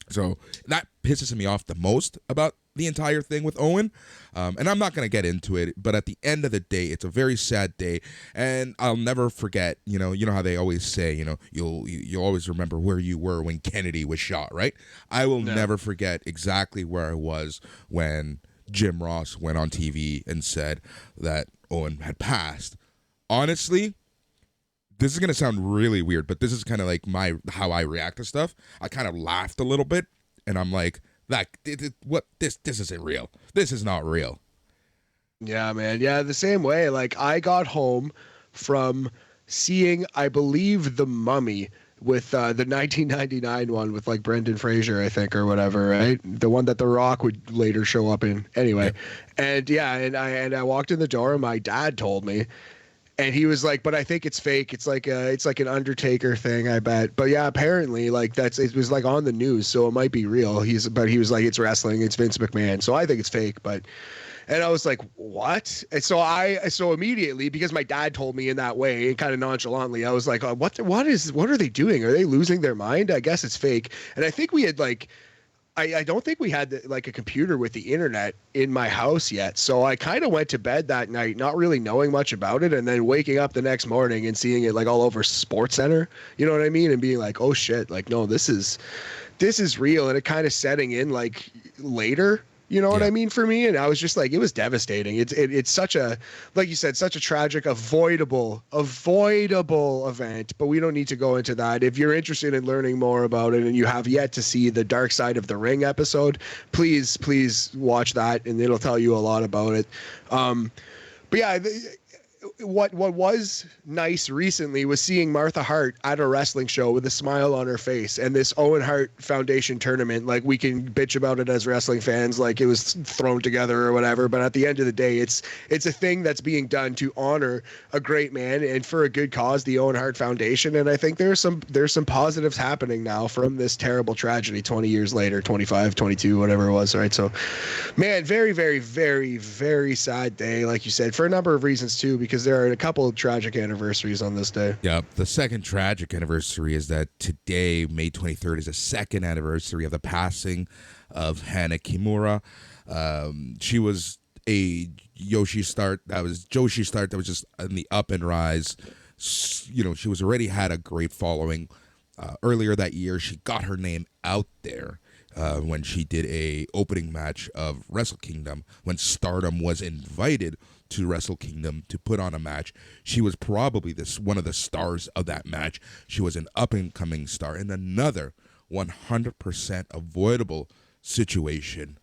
So that pisses me off the most about the entire thing with Owen. And I'm not going to get into it, but at the end of the day, it's a very sad day. And I'll never forget, you know how they always say, you'll always remember where you were when Kennedy was shot, right? I will never forget exactly where I was when Jim Ross went on TV and said that Owen had passed. Honestly, this is gonna sound really weird, but this is kind of like how I react to stuff. I kind of laughed a little bit, and I'm like, what? This isn't real. This is not real. Yeah, man. Yeah, the same way. Like I got home from seeing, I believe, The Mummy with the 1999 one with like Brendan Fraser, I think, or whatever, right? The one that The Rock would later show up in. Anyway, and yeah, and I walked in the door, and my dad told me, and he was like, "But I think it's fake. It's like an Undertaker thing, I bet." But yeah, apparently, like it was like on the news, so it might be real. He was like, "It's wrestling. It's Vince McMahon." So I think it's fake, but. And I was like, what? And so immediately, because my dad told me in that way, and kind of nonchalantly, I was like, what are they doing? Are they losing their mind? I guess it's fake. And I think we had like, I don't think we had like a computer with the internet in my house yet. So I kind of went to bed that night, not really knowing much about it. And then waking up the next morning and seeing it like all over SportsCenter, you know what I mean? And being like, oh shit, like, no, this is real. And it kind of setting in like later. You know what I mean, for me? And I was just like, it was devastating. It's such a, like you said, such a tragic, avoidable event, but we don't need to go into that. If you're interested in learning more about it and you have yet to see the Dark Side of the Ring episode, please watch that, and it'll tell you a lot about it. But yeah, what was nice recently was seeing Martha Hart at a wrestling show with a smile on her face, and this Owen Hart Foundation tournament. Like, we can bitch about it as wrestling fans, like it was thrown together or whatever, but at the end of the day, it's a thing that's being done to honor a great man and for a good cause, the Owen Hart Foundation. And I think there's some positives happening now from this terrible tragedy 20 years later, 25, 22, whatever it was, right? So, man, very, very, very, very sad day, like you said, for a number of reasons too, because there are a couple of tragic anniversaries on this day. Yeah, the second tragic anniversary is that today, May 23rd, is the second anniversary of the passing of Hana Kimura. She was a Joshi start that was just in the up and rise. You know, she was already had a great following. Earlier that year, she got her name out there when she did a opening match of Wrestle Kingdom, when Stardom was invited to Wrestle Kingdom to put on a match. She was probably one of the stars of that match. She was an up-and-coming star in another 100% avoidable situation.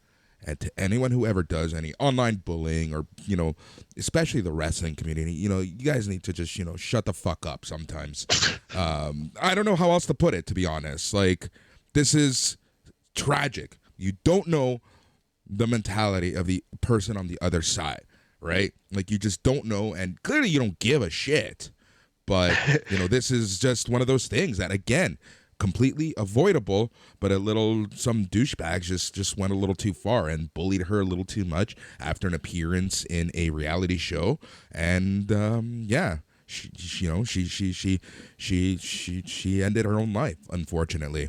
And to anyone who ever does any online bullying or, you know, especially the wrestling community, you know, you guys need to just, you know, shut the fuck up sometimes. I don't know how else to put it, to be honest. Like, this is tragic. You don't know the mentality of the person on the other side, right? Like, you just don't know, and clearly you don't give a shit. But, you know, this is just one of those things that, again, completely avoidable, but some douchebags just went a little too far and bullied her a little too much after an appearance in a reality show. And she ended her own life, unfortunately.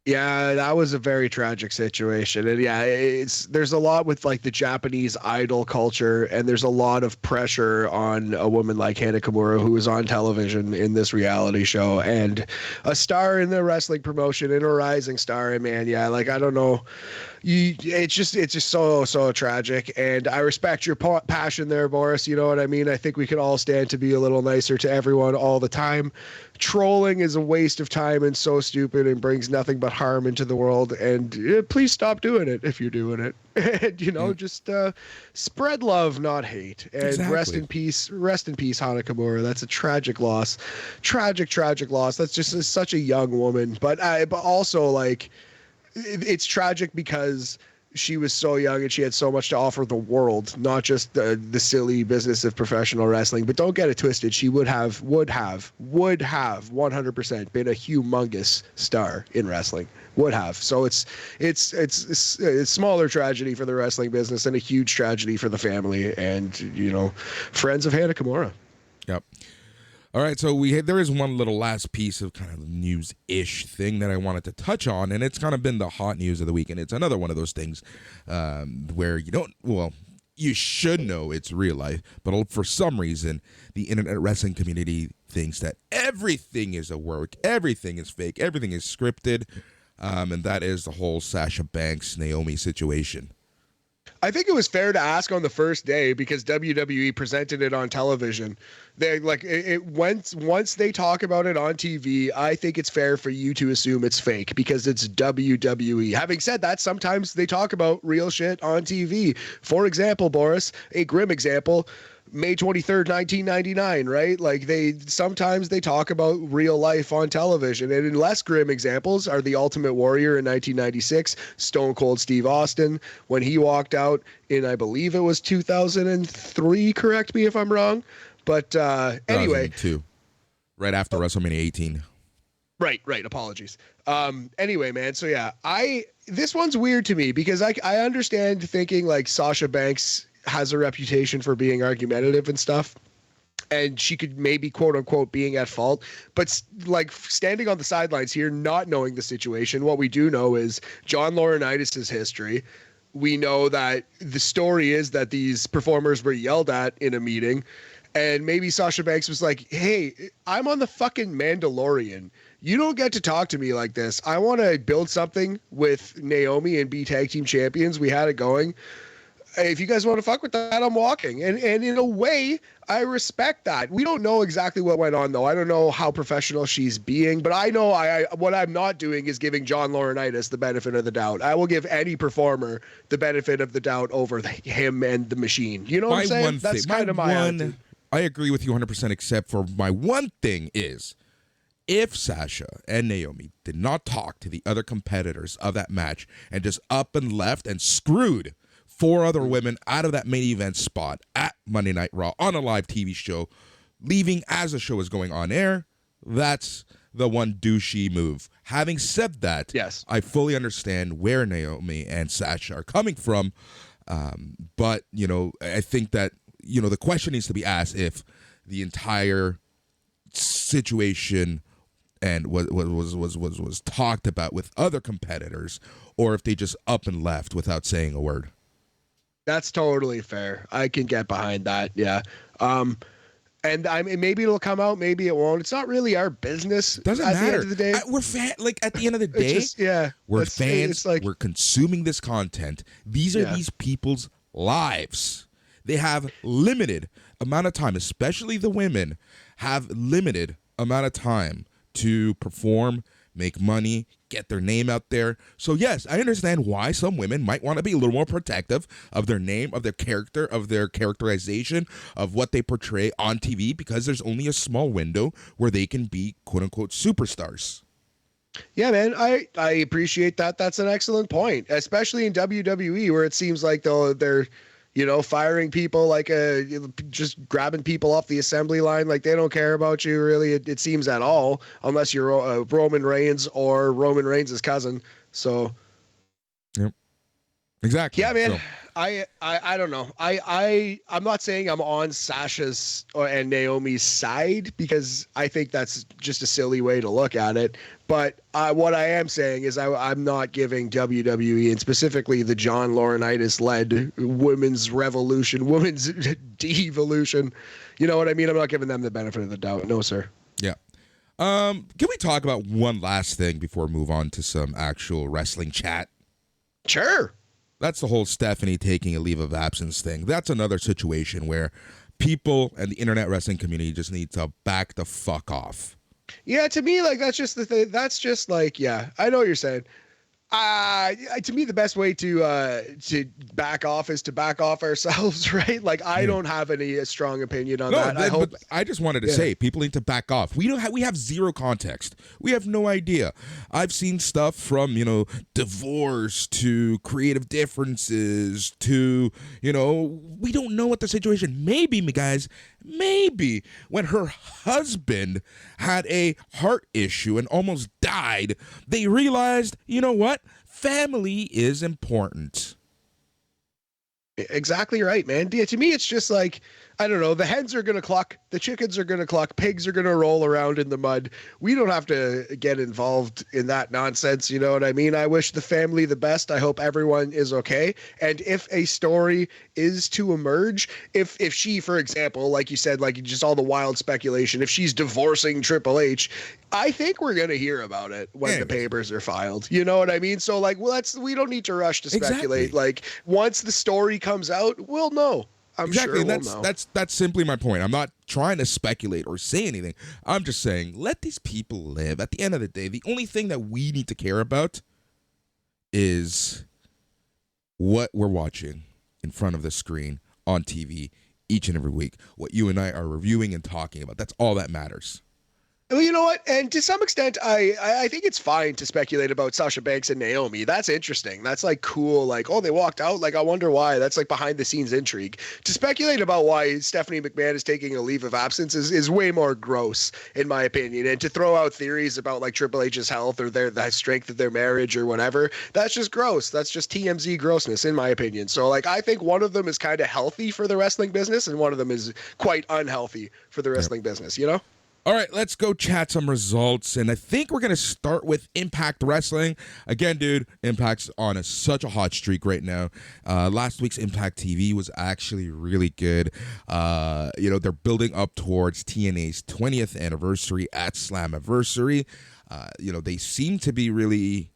Yeah, that was a very tragic situation. And yeah, there's a lot with like the Japanese idol culture, and there's a lot of pressure on a woman like Hana Kimura, who was on television in this reality show and a star in the wrestling promotion and a rising star. And man, yeah, like, I don't know. It's just so tragic, and I respect your passion there, Boris. You know what I mean? I think we could all stand to be a little nicer to everyone all the time. Trolling is a waste of time and so stupid and brings nothing but harm into the world. And please stop doing it if you're doing it. And, you know, just spread love, not hate. And Exactly. Rest in peace, Hana Kimura. That's a tragic loss. Tragic loss. That's just such a young woman. But also, like, it's tragic because she was so young and she had so much to offer the world, not just the silly business of professional wrestling. But don't get it twisted. She would have 100% been a humongous star in wrestling. Would have. So it's a smaller tragedy for the wrestling business and a huge tragedy for the family and, you know, friends of Hana Kimura. Yep. All right, so there is one little last piece of kind of news-ish thing that I wanted to touch on, and it's kind of been the hot news of the week, and it's another one of those things where you should know it's real life, but for some reason, the internet wrestling community thinks that everything is a work, everything is fake, everything is scripted, and that is the whole Sasha Banks, Naomi situation. I think it was fair to ask on the first day because WWE presented it on television. They like it once they talk about it on TV, I think it's fair for you to assume it's fake because it's WWE. Having said that, sometimes they talk about real shit on TV. For example, Boris, a grim example, May 23rd, 1999, right? Like sometimes they talk about real life on television. And in less grim examples are the Ultimate Warrior in 1996, Stone Cold Steve Austin, when he walked out in, I believe it was 2003, correct me if I'm wrong. But anyway. 2002, right after WrestleMania 18. Right. Apologies. Anyway, man. So yeah, this one's weird to me because I understand thinking like Sasha Banks has a reputation for being argumentative and stuff, and she could maybe quote unquote being at fault, but like standing on the sidelines here, not knowing the situation, what we do know is John Laurinaitis' history. We know that the story is that these performers were yelled at in a meeting, and maybe Sasha Banks was like, hey, I'm on the fucking Mandalorian. You don't get to talk to me like this. I want to build something with Naomi and be tag team champions. We had it going. If you guys want to fuck with that, I'm walking. And in a way, I respect that. We don't know exactly what went on, though. I don't know how professional she's being, but I know what I'm not doing is giving John Laurinaitis the benefit of the doubt. I will give any performer the benefit of the doubt over him and the machine. You know what I'm saying? That's kind of my attitude. I agree with you 100%, except for my one thing is, if Sasha and Naomi did not talk to the other competitors of that match and just up and left and screwed 4 other women out of that main event spot at Monday Night Raw on a live TV show, leaving as the show is going on air, that's the one douchey move. Having said that, yes, I fully understand where Naomi and Sasha are coming from, but, you know, I think that, you know, the question needs to be asked if the entire situation and what was talked about with other competitors, or if they just up and left without saying a word. That's totally fair. I can get behind that. Yeah. And I mean, maybe it'll come out, maybe it won't. It's not really our business. Doesn't at matter. The end of the day. We're like at the end of the day, we're fans. It's like, we're consuming this content. These are these people's lives. They have limited amount of time, especially the women have limited amount of time to perform, make money, get their name out there. So yes, I understand why some women might want to be a little more protective of their name, of their character, of their characterization, of what they portray on TV, because there's only a small window where they can be quote unquote superstars. Yeah, man, I appreciate that. That's an excellent point, especially in WWE where it seems like they're you know, firing people like just grabbing people off the assembly line. Like they don't care about you really. It seems at all, unless you're Roman Reigns or Roman Reigns' cousin. So, yep, exactly. Yeah, man. So. I don't know. I'm not saying I'm on Sasha's and Naomi's side because I think that's just a silly way to look at it. But what I am saying is I'm not giving WWE and specifically the John Laurinaitis-led women's revolution, women's devolution. You know what I mean? I'm not giving them the benefit of the doubt. No, sir. Yeah. Can we talk about one last thing before we move on to some actual wrestling chat? Sure. That's the whole Stephanie taking a leave of absence thing. That's another situation where people and the internet wrestling community just need to back the fuck off. Yeah, to me, like, that's just the thing. That's just like, yeah, I know what you're saying. To me, the best way to back off is to back off ourselves, right? Like, I don't have any strong opinion on that. But I just wanted to say people need to back off. We have zero context. We have no idea. I've seen stuff from, you know, divorce to creative differences to, you know, we don't know what the situation. Maybe, guys, maybe when her husband had a heart issue and almost died, they realized, you know what? Family is important. Exactly right, man. Yeah, to me, it's just like, I don't know, the hens are going to cluck, the chickens are going to cluck, pigs are going to roll around in the mud. We don't have to get involved in that nonsense. You know what I mean? I wish the family the best. I hope everyone is okay. And if a story is to emerge, if she, for example, like you said, like just all the wild speculation, if she's divorcing Triple H, I think we're going to hear about it when the papers are filed. You know what I mean? So like, well, we don't need to rush to speculate. Exactly. Like once the story comes out, we'll know. I'm Exactly, sure and we'll know. that's simply my point. I'm not trying to speculate or say anything. I'm just saying, let these people live. At the end of the day, the only thing that we need to care about is what we're watching in front of the screen on TV each and every week. What you and I are reviewing and talking about. That's all that matters. Well, you know what? And to some extent, I think it's fine to speculate about Sasha Banks and Naomi. That's interesting. That's like cool. Like, oh, they walked out. Like, I wonder why. That's like behind the scenes intrigue. To speculate about why Stephanie McMahon is taking a leave of absence is way more gross, in my opinion. And to throw out theories about like Triple H's health or the strength of their marriage or whatever, that's just gross. That's just TMZ grossness, in my opinion. So, like, I think one of them is kind of healthy for the wrestling business, and one of them is quite unhealthy for the wrestling business. You know? All right, let's go chat some results. And I think we're going to start with Impact Wrestling. Again, dude, Impact's on such a hot streak right now. Last week's Impact TV was actually really good. They're building up towards TNA's 20th anniversary at Slammiversary. They seem to be really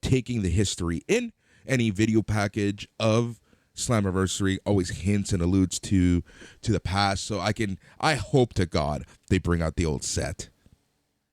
taking the history in. Any video package of Slammiversary always hints and alludes to the past, so I hope to God they bring out the old set.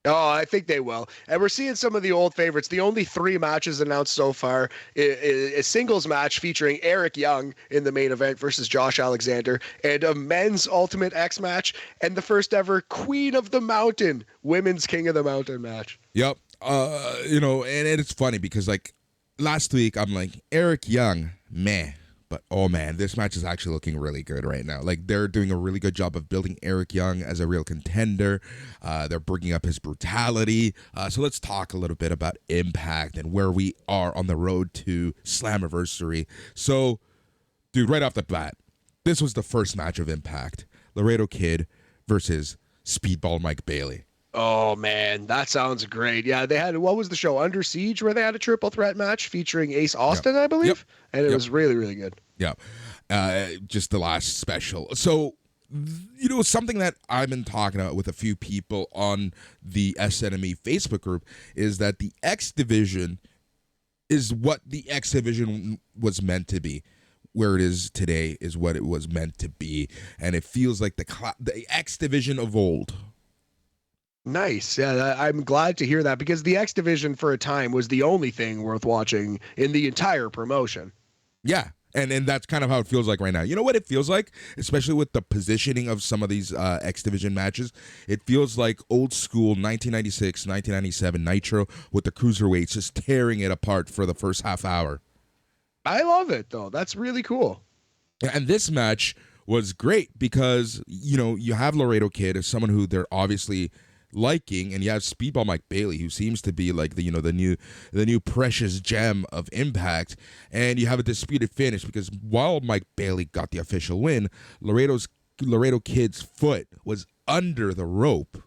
Oh, I think they will. And we're seeing some of the old favorites. The only 3 matches announced so far is a singles match featuring Eric Young in the main event versus Josh Alexander, and a men's Ultimate X match, and the first ever Queen of the Mountain, Women's King of the Mountain match. Yep. And it's funny because like last week I'm like, Eric Young, meh. But, oh, man, this match is actually looking really good right now. Like, they're doing a really good job of building Eric Young as a real contender. They're bringing up his brutality. So let's talk a little bit about Impact and where we are on the road to Slammiversary. So, dude, right off the bat, this was the first match of Impact. Laredo Kid versus Speedball Mike Bailey. Oh, man, that sounds great. Yeah, they had, what was the show, Under Siege, where they had a triple threat match featuring Ace Austin, I believe? Yep. And it was really, really good. Yeah, just the last special. So, something that I've been talking about with a few people on the SNME Facebook group is that the X Division is what the X Division was meant to be. Where it is today is what it was meant to be. And it feels like the X Division of old. Nice. Yeah, I'm glad to hear that, because the X Division for a time was the only thing worth watching in the entire promotion. Yeah. And that's kind of how it feels like right now. You know what it feels like? Especially with the positioning of some of these X Division matches. It feels like old school 1996, 1997 Nitro with the cruiserweights just tearing it apart for the first half hour. I love it, though. That's really cool. And this match was great because, you have Laredo Kid as someone who they're obviously liking, and you have Speedball Mike Bailey, who seems to be like the new precious gem of Impact, and you have a disputed finish because while Mike Bailey got the official win, Laredo Kid's foot was under the rope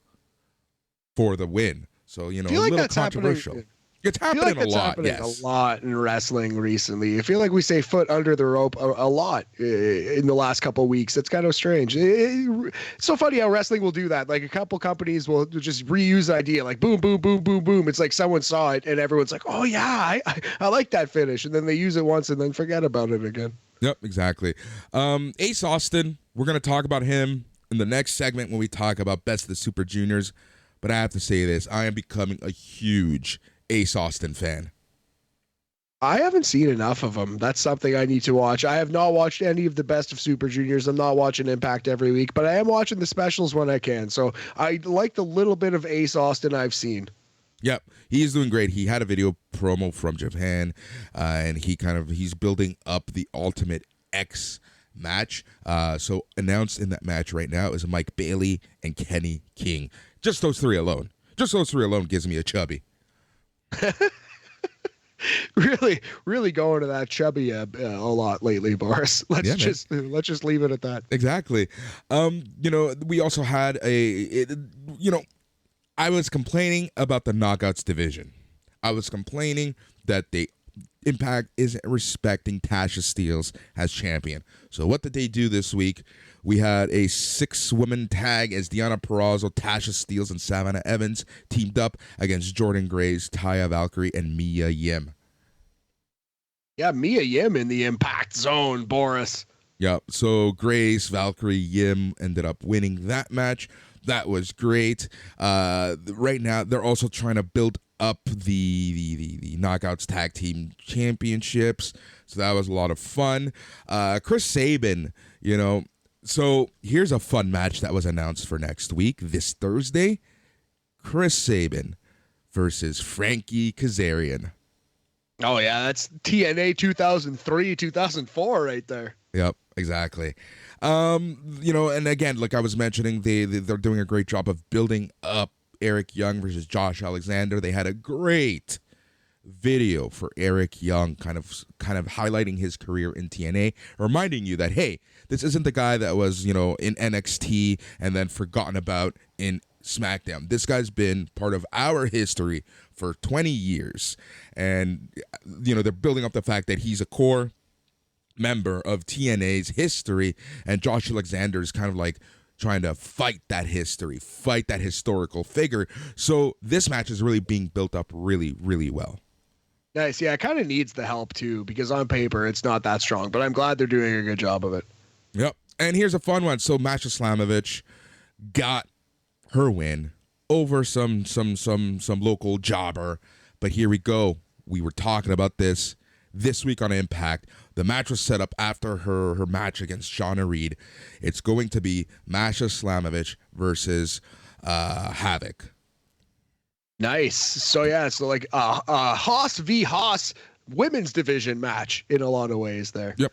for the win. So a little controversial. It's happening a lot. Yes, a lot in wrestling recently. I feel like we say foot under the rope a lot in the last couple of weeks. It's kind of strange. It's so funny how wrestling will do that. Like a couple companies will just reuse the idea, like boom, boom, boom, boom, boom. It's like someone saw it and everyone's like, oh yeah, I like that finish, and then they use it once and then forget about it again. Yep, exactly. Ace Austin, we're gonna talk about him in the next segment when we talk about Best of the Super Juniors. But I have to say this: I am becoming a huge Ace Austin fan. I haven't seen enough of him. That's something I need to watch. I have not watched any of the Best of Super Juniors. I'm not watching Impact every week, but I am watching the specials when I can. So I like the little bit of Ace Austin I've seen. Yep, he's doing great. He had a video promo from Japan, and he's building up the Ultimate X match. So announced in that match right now is Mike Bailey and Kenny King. Just those three alone gives me a chubby. really going to that chubby a lot lately, Boris. Let's just leave it at that. Exactly. We also had I was complaining about the Knockouts division. I was complaining that Impact isn't respecting Tasha Steelz as champion. So what did they do this week? We had a 6-woman tag as Deonna Purrazzo, Tasha Steelz, and Savannah Evans teamed up against Jordan Grace, Taya Valkyrie, and Mia Yim. Yeah, Mia Yim in the Impact Zone, Boris. Yeah, so Grace, Valkyrie, Yim ended up winning that match. That was great. Right now, they're also trying to build up the Knockouts Tag Team Championships. So that was a lot of fun. Chris Sabin, so here's a fun match that was announced for next week, this Thursday. Chris Sabin versus Frankie Kazarian. Oh, yeah, that's TNA 2003, 2004 right there. Yep, exactly. And again, like I was mentioning, they're doing a great job of building up Eric Young versus Josh Alexander. They had a great video for Eric Young, kind of highlighting his career in TNA, reminding you that, hey, this isn't the guy that was, in NXT and then forgotten about in SmackDown. This guy's been part of our history for 20 years. And, they're building up the fact that he's a core member of TNA's history, and Josh Alexander is kind of like trying to fight that history, fight that historical figure. So this match is really being built up really, really well. Nice. Yeah, it kind of needs the help too, because on paper it's not that strong, but I'm glad they're doing a good job of it. Yep. And here's a fun one. So Masha Slamovich got her win over some local jobber. But here we go. We were talking about this week on Impact. The match was set up after her match against Shauna Reed. It's going to be Masha Slamovich versus Havoc. Nice. So yeah, so like Haas v Haas women's division match in a lot of ways there. Yep.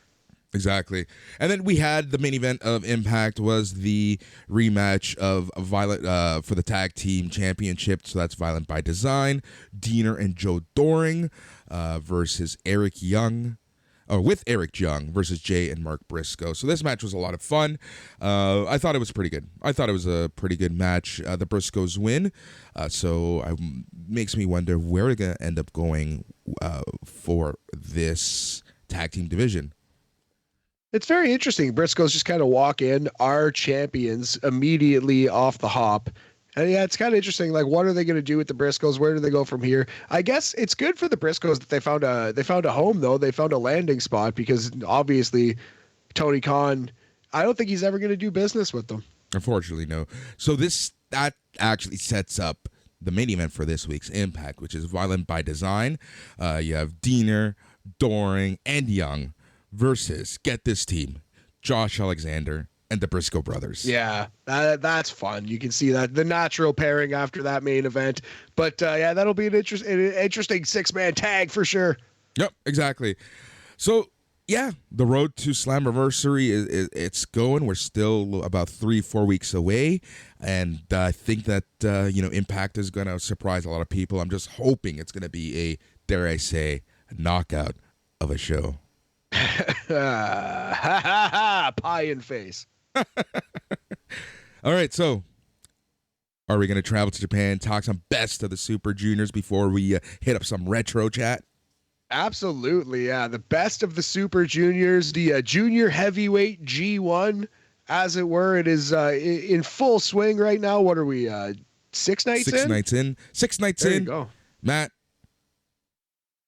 Exactly. And then we had the main event of Impact was the rematch of Violent for the tag team championship. So that's Violent by Design, Diener and Joe Doring versus Eric Young. With Eric Young versus Jay and Mark Briscoe. So this match was a lot of fun. I thought it was pretty good. I thought it was a pretty good match. The Briscoes win. So it makes me wonder where we're going to end up going for this tag team division. It's very interesting. Briscoes just kind of walk in, are champions immediately off the hop. And yeah, it's kind of interesting. Like, what are they going to do with the Briscoes? Where do they go from here? I guess it's good for the Briscoes that they found a home, though. They found a landing spot, because obviously Tony Khan, I don't think he's ever going to do business with them. Unfortunately, no. So that actually sets up the main event for this week's Impact, which is Violent by Design. You have Diener, Doring, and Young versus, get this team, Josh Alexander and the Briscoe brothers. Yeah, that's fun. You can see that the natural pairing after that main event. But yeah, that'll be an interesting 6-man tag for sure. Yep, exactly. So yeah, the road to Slammiversary it's going. We're still about 3-4 weeks away, and I think that Impact is going to surprise a lot of people. I'm just hoping it's going to be a, dare I say, knockout of a show. Pie in face. All right, so are we going to travel to Japan, talk some best of the Super Juniors before we hit up some retro chat? Absolutely, yeah. The best of the Super Juniors, the junior heavyweight G1, as it were. It is in full swing right now. What are we, 6 nights in? 6 nights in. 6 nights there in. You go. Matt,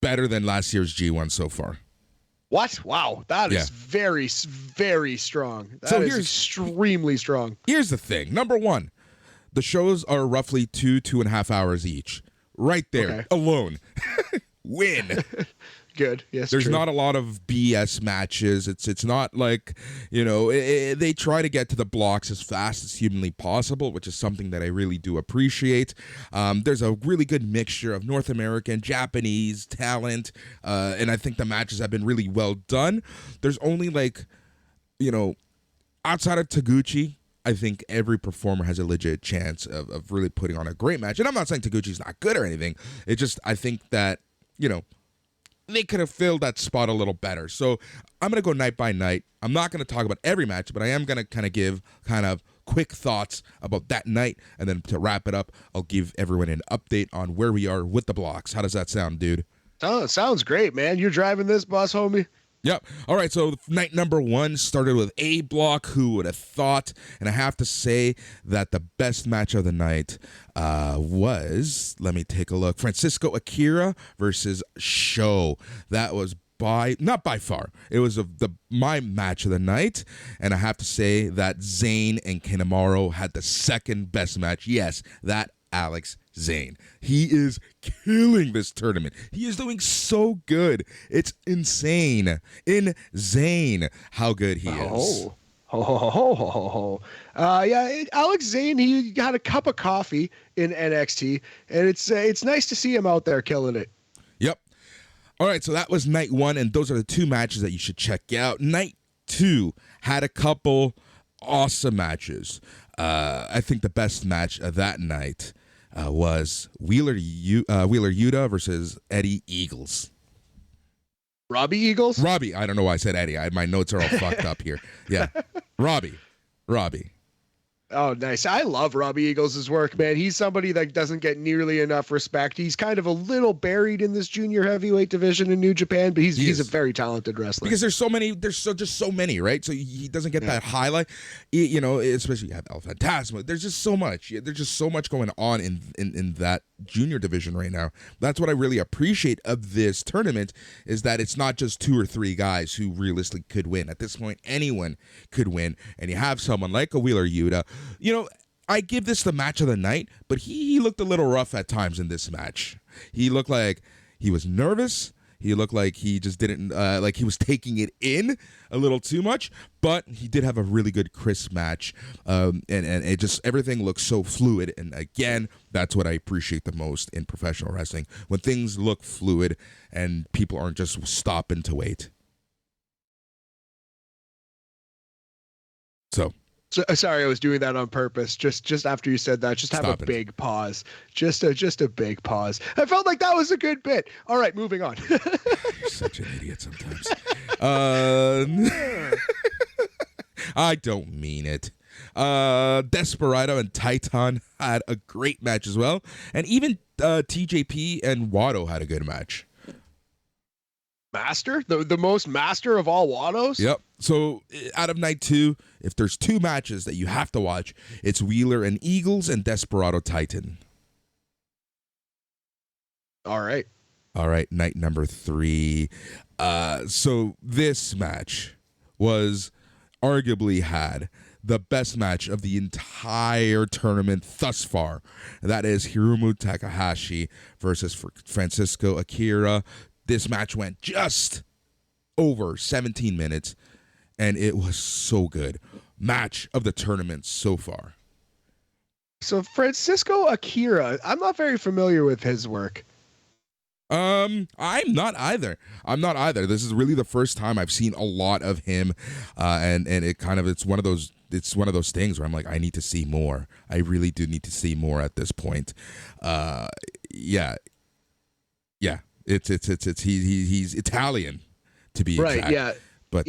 better than last year's G1 so far. What? Wow. That is very, very strong. That is extremely strong. Here's the thing. Number one, the shows are roughly 2.5 hours each. Right there, alone. Win. Good. Yes. There's true. not a lot of BS matches. It's not like, they try to get to the blocks as fast as humanly possible, which is something that I really do appreciate. There's a really good mixture of North American, Japanese talent, and I think the matches have been really well done. There's only outside of Taguchi, I think every performer has a legit chance of really putting on a great match. And I'm not saying Taguchi's not good or anything. It's just, I think that, they could have filled that spot a little better. So I'm going to go night by night. I'm not going to talk about every match, but I am going to kind of give quick thoughts about that night. And then to wrap it up, I'll give everyone an update on where we are with the blocks. How does that sound, dude? Oh, it sounds great, man. You're driving this bus, homie. Yep. All right, so night number 1 started with A block. Who would have thought? And I have to say that the best match of the night was, let me take a look, Francisco Akira versus Show. That was not by far. It was my match of the night, and I have to say that Zayn and Kanemaru had the second best match. Yes, that Alex Zane. He is killing this tournament. He is doing so good. It's insane how good he is. Alex Zane, he had a cup of coffee in NXT, and it's nice to see him out there killing it. Yep. All right, so that was night 1, and those are the 2 matches that you should check out. Night 2 had a couple awesome matches. I think the best match of that night was Wheeler Yuta versus Eddie Eagles. Robbie Eagles? Robbie. I don't know why I said Eddie. My notes are all fucked up here. Yeah. Robbie. Oh, nice. I love Robbie Eagles' work, man. He's somebody that doesn't get nearly enough respect. He's kind of a little buried in this junior heavyweight division in New Japan, but he's a very talented wrestler. Because there's just so many, right? So he doesn't get that highlight. You know, especially you have El Fantasma. There's just so much. There's just so much going on in that junior division right now. That's what I really appreciate of this tournament, is that it's not just 2 or 3 guys who realistically could win. At this point, anyone could win, and you have someone like a Wheeler Yuta. You know, I give this the match of the night, but he looked a little rough at times in this match. He looked like he was nervous. He looked like he just didn't, like he was taking it in a little too much, but he did have a really good crisp match. And it just, everything looks so fluid. And again, that's what I appreciate the most in professional wrestling, when things look fluid and people aren't just stopping to wait. So sorry, I was doing that on purpose. Just after you said that, just have big pause. Just a big pause. I felt like that was a good bit. All right, moving on. You're such an idiot sometimes. I don't mean it. Desperado and Titan had a great match as well, and even TJP and Watto had a good match. Master? The most master of all Wattos? Yep. So out of night 2, if there's 2 matches that you have to watch, it's Wheeler and Eagles and Desperado Titan. All right. Night number 3. So this match was arguably had the best match of the entire tournament thus far. That is Hiromu Takahashi versus Francisco Akira. This match went just over 17 minutes, and it was so good. Match of the tournament so far. So Francisco Akira, I'm not very familiar with his work. I'm not either. This is really the first time I've seen a lot of him, and it's one of those things where I'm like, I need to see more. I really do need to see more at this point. Yeah. He's Italian, to be exact. Right, yeah. But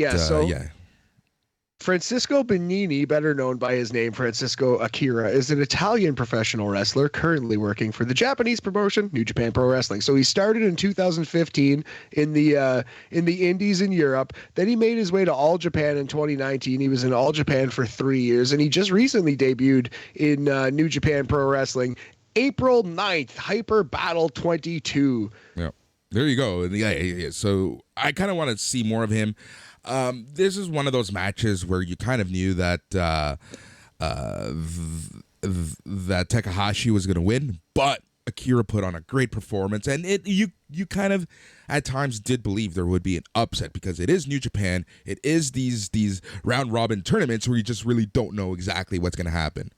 Francisco Benini, better known by his name Francisco Akira, is an Italian professional wrestler currently working for the Japanese promotion New Japan Pro Wrestling. So he started in 2015 in the Indies in Europe. Then he made his way to All Japan in 2019. He was in All Japan for 3 years, and he just recently debuted in New Japan Pro Wrestling April 9th, Hyper Battle 22. Yeah. There you go. Yeah. So I kind of want to see more of him. This is one of those matches where you kind of knew that that Takahashi was going to win, but Akira put on a great performance, and you kind of at times did believe there would be an upset, because it is New Japan. It is these round robin tournaments where you just really don't know exactly what's going to happen.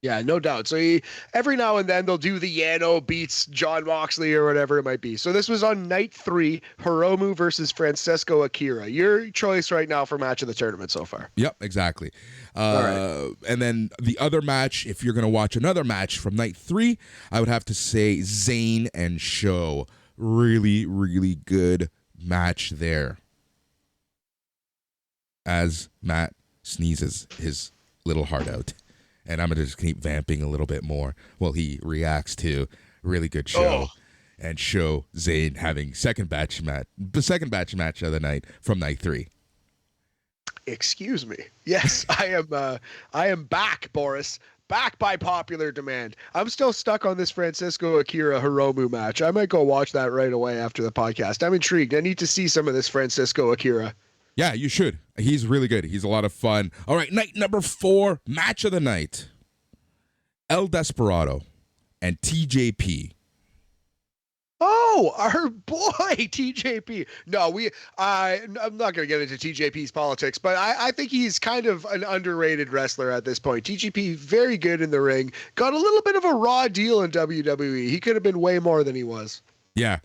Yeah, no doubt. So every now and then they'll do the Yano beats John Moxley or whatever it might be. So this was on night 3, Hiromu versus Francisco Akira. Your choice right now for match of the tournament so far. Yep, exactly. All right. And then the other match, if you're going to watch another match from night 3, I would have to say Zayn and Show really, really good match there. As Matt sneezes his little heart out. And I'm going to just keep vamping a little bit more while he reacts to really good show. And show Zayn having the second batch match of the night from night 3. Excuse me. Yes, I am back, Boris. Back by popular demand. I'm still stuck on this Francisco Akira Hiromu match. I might go watch that right away after the podcast. I'm intrigued. I need to see some of this Francisco Akira. Yeah, you should. He's really good. He's a lot of fun. All right, night number 4, match of the night. El Desperado and TJP. Oh, our boy TJP. No, I'm not going to get into TJP's politics, but I think he's kind of an underrated wrestler at this point. TJP, very good in the ring. Got a little bit of a raw deal in WWE. He could have been way more than he was. Yeah.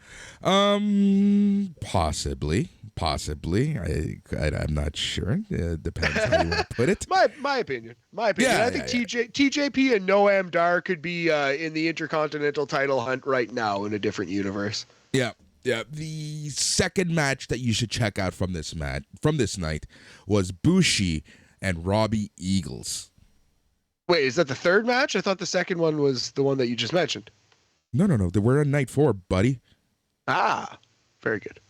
Possibly. I'm not sure. Depends how you want to put it. My opinion. Yeah, I think TJP and Noam Dar could be in the Intercontinental title hunt right now in a different universe. Yeah. The second match that you should check out from this night was Bushi and Robbie Eagles. Wait, is that the third match? I thought the second one was the one that you just mentioned. No. We're on night 4, buddy. Ah, very good.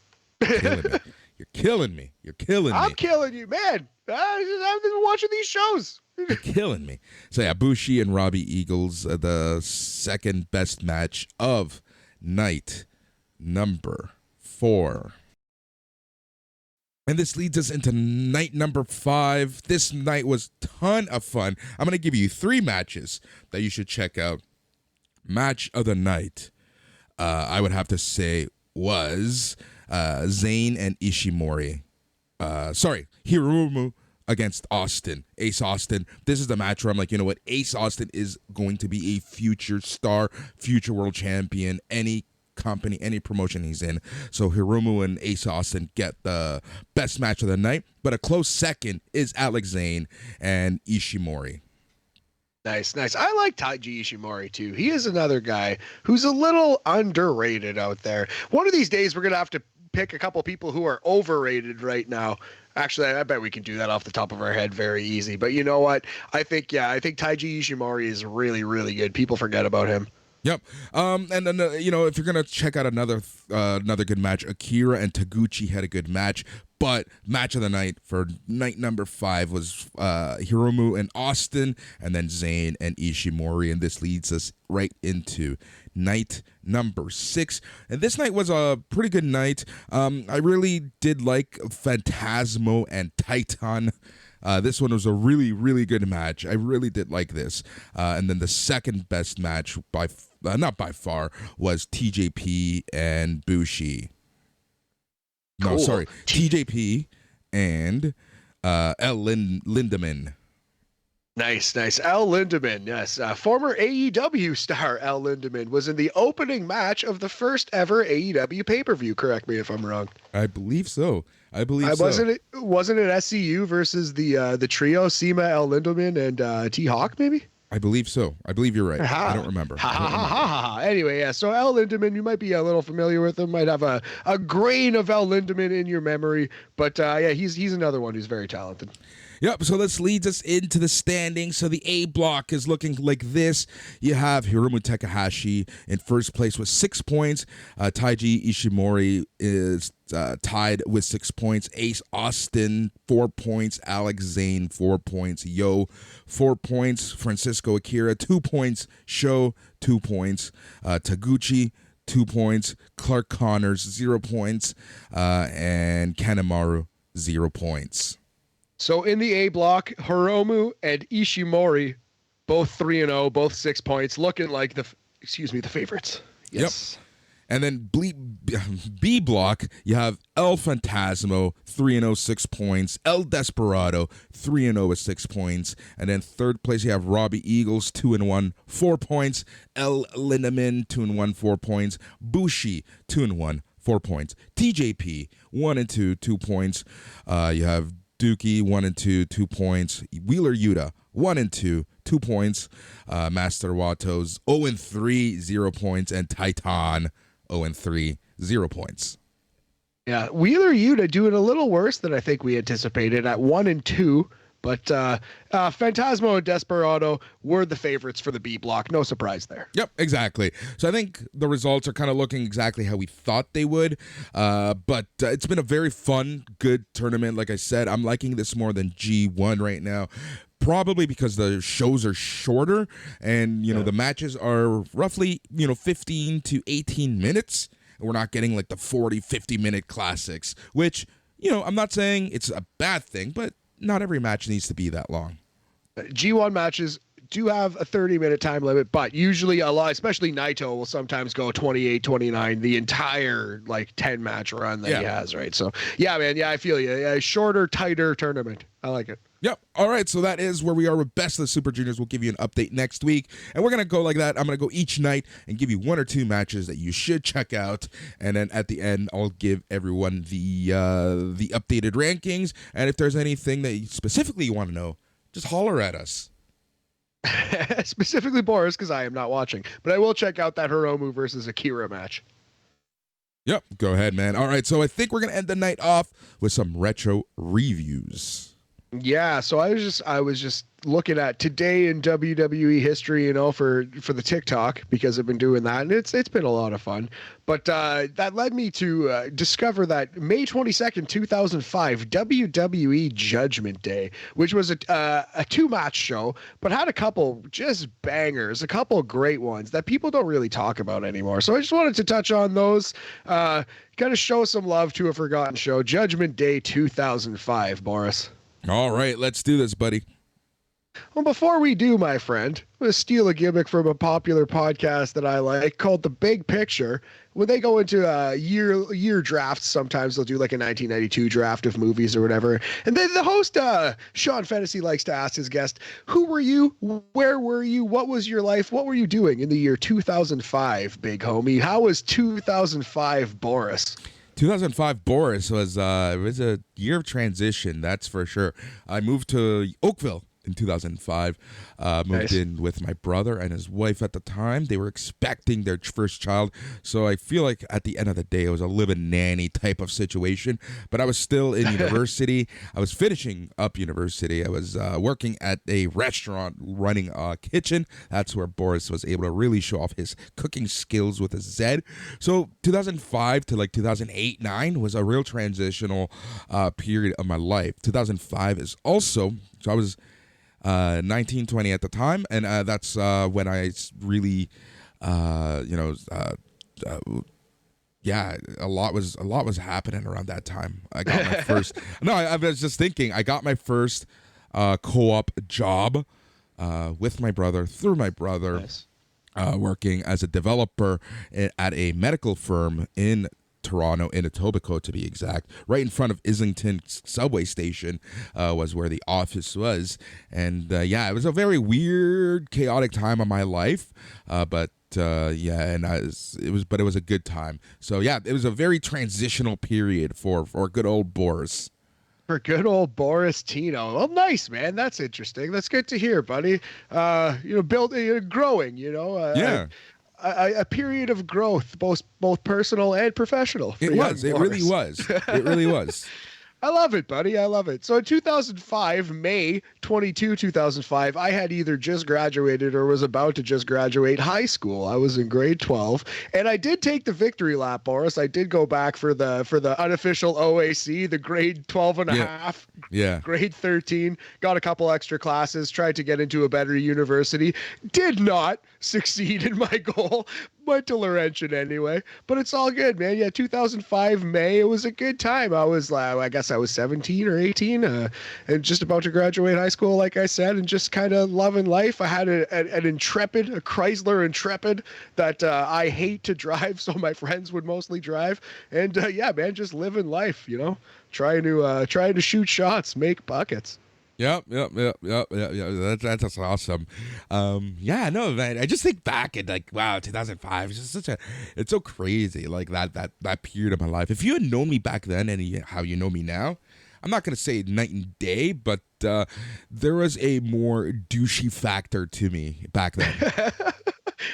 You're killing me. I'm killing you, man. I've been watching these shows. You're killing me. So yeah, Bushi and Robbie Eagles, the second best match of night number 4. And this leads us into night number 5. This night was a ton of fun. I'm going to give you 3 matches that you should check out. Match of the night, I would have to say, was Zayn and Ishimori. Hiromu against Austin, Ace Austin. This is the match where I'm like, you know what? Ace Austin is going to be a future star, future world champion, any company, any promotion he's in. So Hiromu and Ace Austin get the best match of the night. But a close second is Alex Zayn and Ishimori. Nice. I like Taiji Ishimori too. He is another guy who's a little underrated out there. One of these days, we're going to have to pick a couple people who are overrated right now. Actually, I bet we can do that off the top of our head very easy. But you know what? I think Taiji Ishimori is really, really good. People forget about him. Yep. And then, if you're going to check out another good match, Akira and Taguchi had a good match. But match of the night for night number 5 was Hiromu and Austin, and then Zayn and Ishimori. And this leads us right into night number 6. And this night was a pretty good night. I really did like Phantasmo and Titan. This one was a really, really good match. I really did like this. And then the second best match, not by far, was TJP and Bushi. No, cool. Sorry. TJP and El Lindaman. Nice. El Lindaman, yes. Former AEW star El Lindaman was in the opening match of the first ever AEW pay-per-view. Correct me if I'm wrong. I believe so. Wasn't it SCU versus the trio, Sema, El Lindaman, and T-Hawk, maybe? I believe so. I believe you're right. I don't remember. Anyway, yeah. So El Lindaman, you might be a little familiar with him. Might have a grain of El Lindaman in your memory, but yeah, he's another one who's very talented. Yep, so this leads us into the standings. So the A block is looking like this. You have Hiromu Takahashi in first place with 6 points. Taiji Ishimori is tied with 6 points. Ace Austin, 4 points. Alex Zayn, 4 points. Yo, 4 points. Francisco Akira, 2 points. Sho, 2 points. Taguchi, 2 points. Clark Connors, 0 points. And Kanemaru, 0 points. So in the A block, Hiromu and Ishimori, both 3-0, both 6 points, looking like the favorites. Yes. Yep. And then B block, you have El Phantasmo, 3-0, 6 points. El Desperado, 3-0 with 6 points. And then third place, you have Robbie Eagles, 2-1, 4 points. El Lindaman, 2-1, 4 points. Bushi, 2-1, 4 points. TJP, 1-2, 2 points. You have Dookie, 1-2, 2 points. Wheeler Yuta, 1-2, 2 points. Master Wato's 0-3, 0 points. And Titan, 0-3, 0 points. Yeah, Wheeler Yuta doing a little worse than I think we anticipated at 1-2. But Phantasmo and Desperado were the favorites for the B block. No surprise there. Yep, exactly. So I think the results are kind of looking exactly how we thought they would. But it's been a very fun, good tournament. Like I said, I'm liking this more than G1 right now. Probably because the shows are shorter and, the matches are roughly, 15 to 18 minutes. And we're not getting like the 40, 50-minute classics, which, I'm not saying it's a bad thing, but not every match needs to be that long. G1 matches do have a 30-minute time limit, but usually a lot, especially Naito, will sometimes go 28, 29, the entire 10-match run that he has, right? So, yeah, man, I feel you. A shorter, tighter tournament. I like it. Yep. All right. So that is where we are with Best of the Super Juniors. We'll give you an update next week. And we're going to go like that. I'm going to go each night and give you 1 or 2 matches that you should check out. And then at the end, I'll give everyone the updated rankings. And if there's anything that specifically you want to know, just holler at us. Specifically Boris, because I am not watching. But I will check out that Hiromu versus Akira match. Yep. Go ahead, man. All right. So I think we're going to end the night off with some retro reviews. Yeah, so I was just looking at today in WWE history, for the TikTok, because I've been doing that, and it's been a lot of fun. But that led me to discover that May 22nd, 2005, WWE Judgment Day, which was a 2-match show, but had a couple just bangers, a couple great ones that people don't really talk about anymore. So I just wanted to touch on those, kind of show some love to a forgotten show. Judgment Day 2005, Boris. All right, let's do this, buddy. Well, before we do, my friend, I'm going to steal a gimmick from a popular podcast that I like called The Big Picture. When they go into year drafts, sometimes they'll do like a 1992 draft of movies or whatever. And then the host, Sean Fennessy, likes to ask his guest, who were you? Where were you? What was your life? What were you doing in the year 2005, big homie? How was 2005, Boris? 2005 Boris was it was a year of transition, that's for sure. I moved to Oakville in 2005. Moved in with my brother and his wife at the time. They were expecting their first child, so I feel like at the end of the day it was a live-in nanny type of situation. But I was still in university. I was finishing up university. I was working at a restaurant, running a kitchen. That's where Boris was able to really show off his cooking skills with a Z. So 2005 to 2008-9 was a real transitional period of my life. 2005 is also, so I was 19, 20 at the time, and that's when I really, a lot was happening around that time. I got my first. I was just thinking. I got my first co-op job with my brother, through my brother, Nice. Working as a developer at a medical firm in Toronto, in Etobicoke to be exact, right in front of Islington subway station was where the office was. And it was a very weird, chaotic time of my life, but it was a good time. So yeah, it was a very transitional period for good old Boris. For good old Boris Tino. Well, nice, man. That's interesting. That's good to hear, buddy. Growing, Yeah. A period of growth, both personal and professional. It really was. It really was. I love it, buddy. I love it. So in 2005, May 22, 2005, I had either just graduated or was about to just graduate high school. I was in grade 12, and I did take the victory lap, Boris. I did go back for the unofficial OAC, the grade 12 and a half, grade 13, got a couple extra classes, tried to get into a better university, did not succeed in my goal. Went to Laurentian anyway, but it's all good, man. Yeah, 2005 May, it was a good time. I was, I guess I was 17 or 18, and just about to graduate high school, like I said, and just kind of loving life. I had an Intrepid, a Chrysler Intrepid that I hate to drive, so my friends would mostly drive. And man, just living life, trying to shoot shots, make buckets. Yep. That's awesome. Man. I just think back and 2005. It's just it's so crazy. Like that period of my life. If you had known me back then and how you know me now, I'm not gonna say night and day, but there was a more douchey factor to me back then.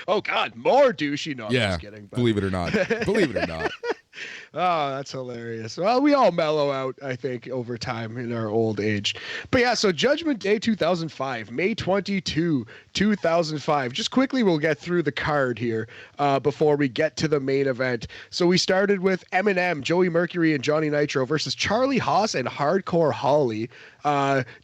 Oh God, more douchey. No, I'm just kidding. But... Believe it or not. Oh, that's hilarious. Well, we all mellow out, I think, over time in our old age. But yeah, so Judgment Day 2005, May 22, 2005. Just quickly, we'll get through the card here before we get to the main event. So we started with Eminem, Joey Mercury, and Johnny Nitro versus Charlie Haas and Hardcore Holly.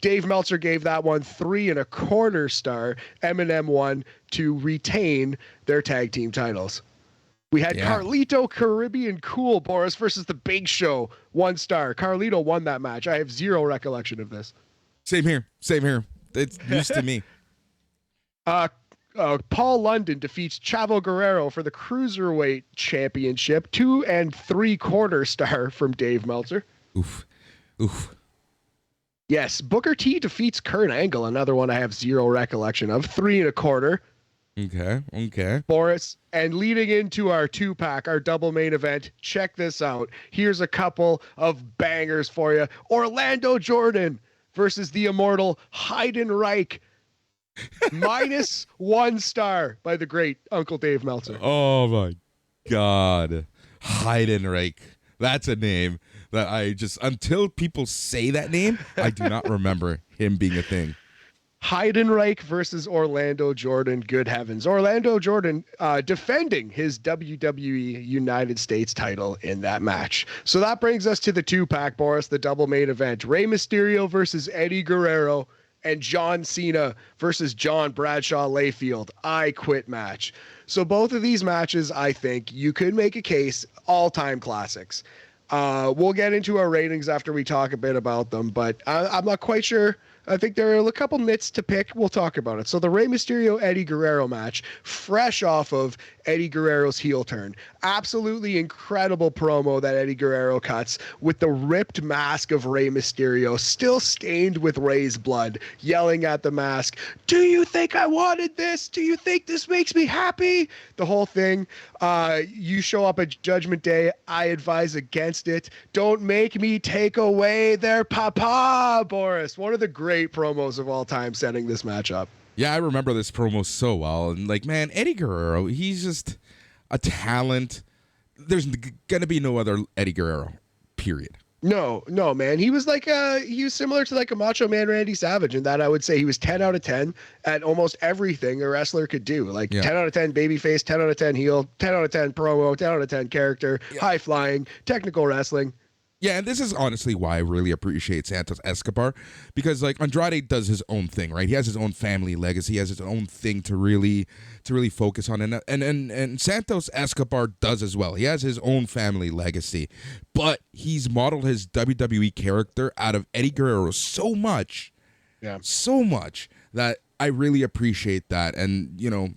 Dave Meltzer gave that one 3.25 star. Eminem won to retain their tag team titles. We had Carlito Caribbean Cool, Boris, versus The Big Show. 1 star. Carlito won that match. I have zero recollection of this. Same here. It's news to me. Paul London defeats Chavo Guerrero for the Cruiserweight Championship. 2.75 star from Dave Meltzer. Oof. Yes, Booker T defeats Kurt Angle. Another one I have zero recollection of. 3.25. Okay. Boris, and leading into our 2-pack, our double main event, check this out. Here's a couple of bangers for you. Orlando Jordan versus the immortal Heidenreich. -1 star by the great Uncle Dave Meltzer. Oh my God. Heidenreich. That's a name that I just, until people say that name, I do not remember him being a thing. Heidenreich versus Orlando Jordan. Good heavens. Orlando Jordan defending his WWE United States title in that match. So that brings us to the 2-pack, Boris, the double main event. Rey Mysterio versus Eddie Guerrero and John Cena versus John Bradshaw Layfield. I Quit match. So both of these matches, I think you could make a case, all-time classics. We'll get into our ratings after we talk a bit about them, but I'm not quite sure. I think there are a couple nits to pick. We'll talk about it. So the Rey Mysterio Eddie Guerrero match, fresh off of Eddie Guerrero's heel turn. Absolutely incredible promo that Eddie Guerrero cuts with the ripped mask of Rey Mysterio, still stained with Rey's blood, yelling at the mask, "Do you think I wanted this? Do you think this makes me happy?" The whole thing. You show up at Judgment Day. I advise against it. Don't make me take away their papa, Boris. One of the great promos of all time setting this match up. Yeah, I remember this promo so well. And like, man, Eddie Guerrero, he's just a talent. There's gonna be no other Eddie Guerrero, period. No, man. He was he was similar to like a Macho Man Randy Savage in that I would say he was 10 out of 10 at almost everything a wrestler could do. Like 10 out of 10 babyface, 10 out of 10 heel, 10 out of 10 promo, 10 out of 10 character, high flying, technical wrestling. Yeah, and this is honestly why I really appreciate Santos Escobar, because like Andrade does his own thing, right? He has his own family legacy, he has his own thing to really focus on, and Santos Escobar does as well. He has his own family legacy, but he's modeled his WWE character out of Eddie Guerrero so much that I really appreciate that. And you know,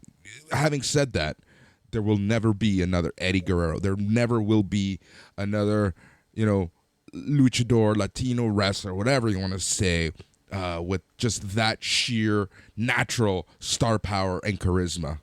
having said that, there will never be another Eddie Guerrero. There never will be another, you know, luchador, Latino wrestler, whatever you want to say, with just that sheer natural star power and charisma.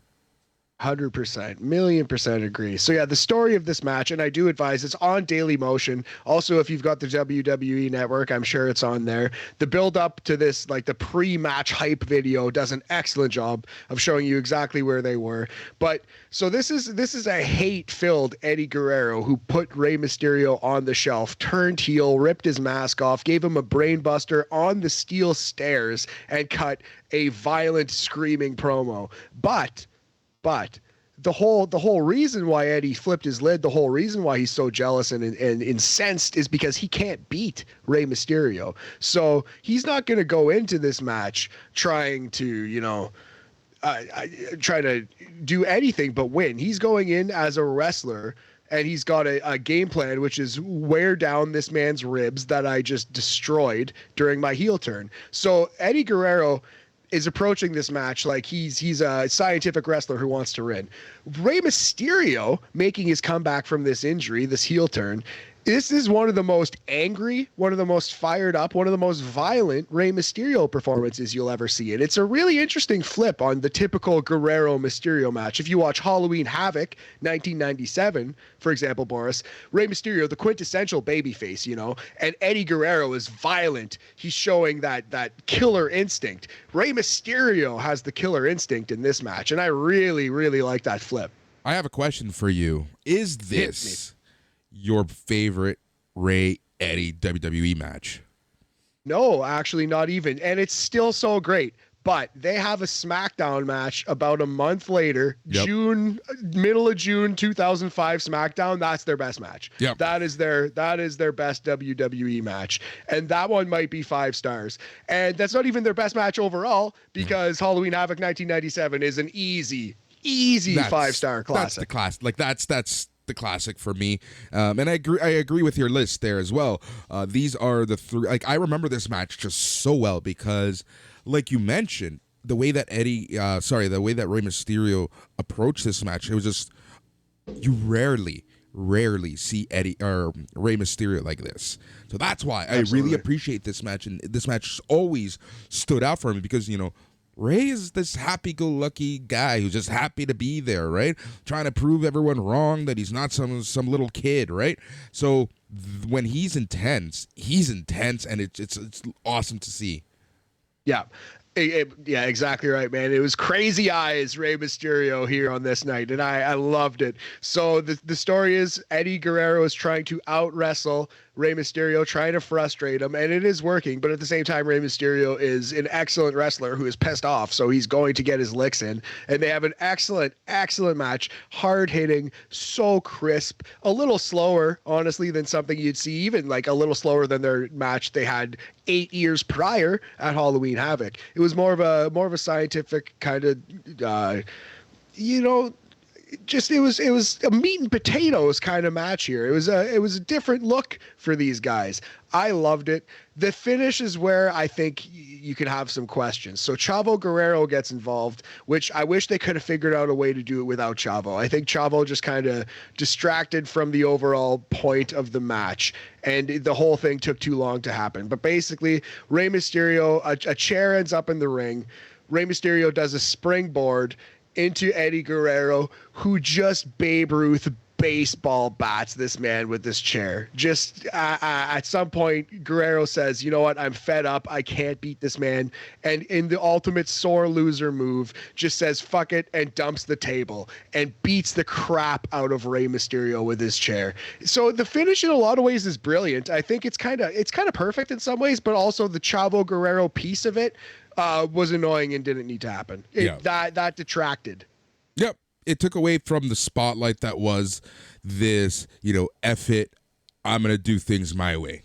100%, 1,000,000% agree. So yeah, the story of this match, and I do advise it's on Daily Motion. Also, if you've got the WWE Network, I'm sure it's on there. The build up to this, like the pre-match hype video, does an excellent job of showing you exactly where they were. But so this is a hate-filled Eddie Guerrero who put Rey Mysterio on the shelf, turned heel, ripped his mask off, gave him a brainbuster on the steel stairs, and cut a violent, screaming promo. But the whole reason why Eddie flipped his lid, the whole reason why he's so jealous and incensed is because he can't beat Rey Mysterio. So he's not going to go into this match trying to, you know, try to do anything but win. He's going in as a wrestler, and he's got a game plan, which is wear down this man's ribs that I just destroyed during my heel turn. So Eddie Guerrero is approaching this match like he's a scientific wrestler who wants to win. Rey Mysterio, making his comeback from this injury, this heel turn, this is one of the most angry, one of the most fired up, one of the most violent Rey Mysterio performances you'll ever see. And it's a really interesting flip on the typical Guerrero Mysterio match. If you watch Halloween Havoc 1997, for example, Boris, Rey Mysterio, the quintessential babyface, you know, and Eddie Guerrero is violent. He's showing that killer instinct. Rey Mysterio has the killer instinct in this match, and I really, really like that flip. I have a question for you. Is this your favorite Ray Eddie WWE match? No, actually, not even. And it's still so great. But they have a SmackDown match about a month later, Yep. middle of June 2005 SmackDown. That's their best match. Yep. That is their best WWE match. And that one might be 5 stars. And that's not even their best match overall, because Halloween Havoc 1997 is an easy 5-star classic. That's the class. Like that's the classic for me. And I agree with your list there as well. These are the 3. Like, I remember this match just so well because, like you mentioned, the way that Rey Mysterio approached this match, it was just, you rarely see Eddie or Rey Mysterio like this. So that's why I really appreciate this match, and this match always stood out for me because, you know, Ray is this happy-go-lucky guy who's just happy to be there, right? Trying to prove everyone wrong, that he's not some little kid, right? So when he's intense, and it's awesome to see. Yeah. Yeah, exactly right, man. It was crazy eyes Rey Mysterio here on this night, and I loved it. So the story is Eddie Guerrero is trying to out-wrestle Rey Mysterio, trying to frustrate him, and it is working, but at the same time, Rey Mysterio is an excellent wrestler who is pissed off, so he's going to get his licks in, and they have an excellent match, hard-hitting, so crisp, a little slower, honestly, than something you'd see, even like a little slower than their match they had 8 years prior at Halloween Havoc. It was more of a scientific kind of, it was a meat and potatoes kind of match here. It was a different look for these guys. I loved it. The finish is where I think you could have some questions. So Chavo Guerrero gets involved, which I wish they could have figured out a way to do it without Chavo. I think Chavo just kind of distracted from the overall point of the match, and the whole thing took too long to happen. But basically, Rey Mysterio, a chair ends up in the ring. Rey Mysterio does a springboard into Eddie Guerrero, who just Babe Ruth baseball bats this man with this chair. Just at some point, Guerrero says, you know what, I'm fed up. I can't beat this man. And in the ultimate sore loser move, just says, fuck it, and dumps the table and beats the crap out of Rey Mysterio with his chair. So the finish in a lot of ways is brilliant. I think it's kind of perfect in some ways, but also the Chavo Guerrero piece of it was annoying and didn't need to happen. That detracted. Yep. It took away from the spotlight that was this, F it, I'm going to do things my way.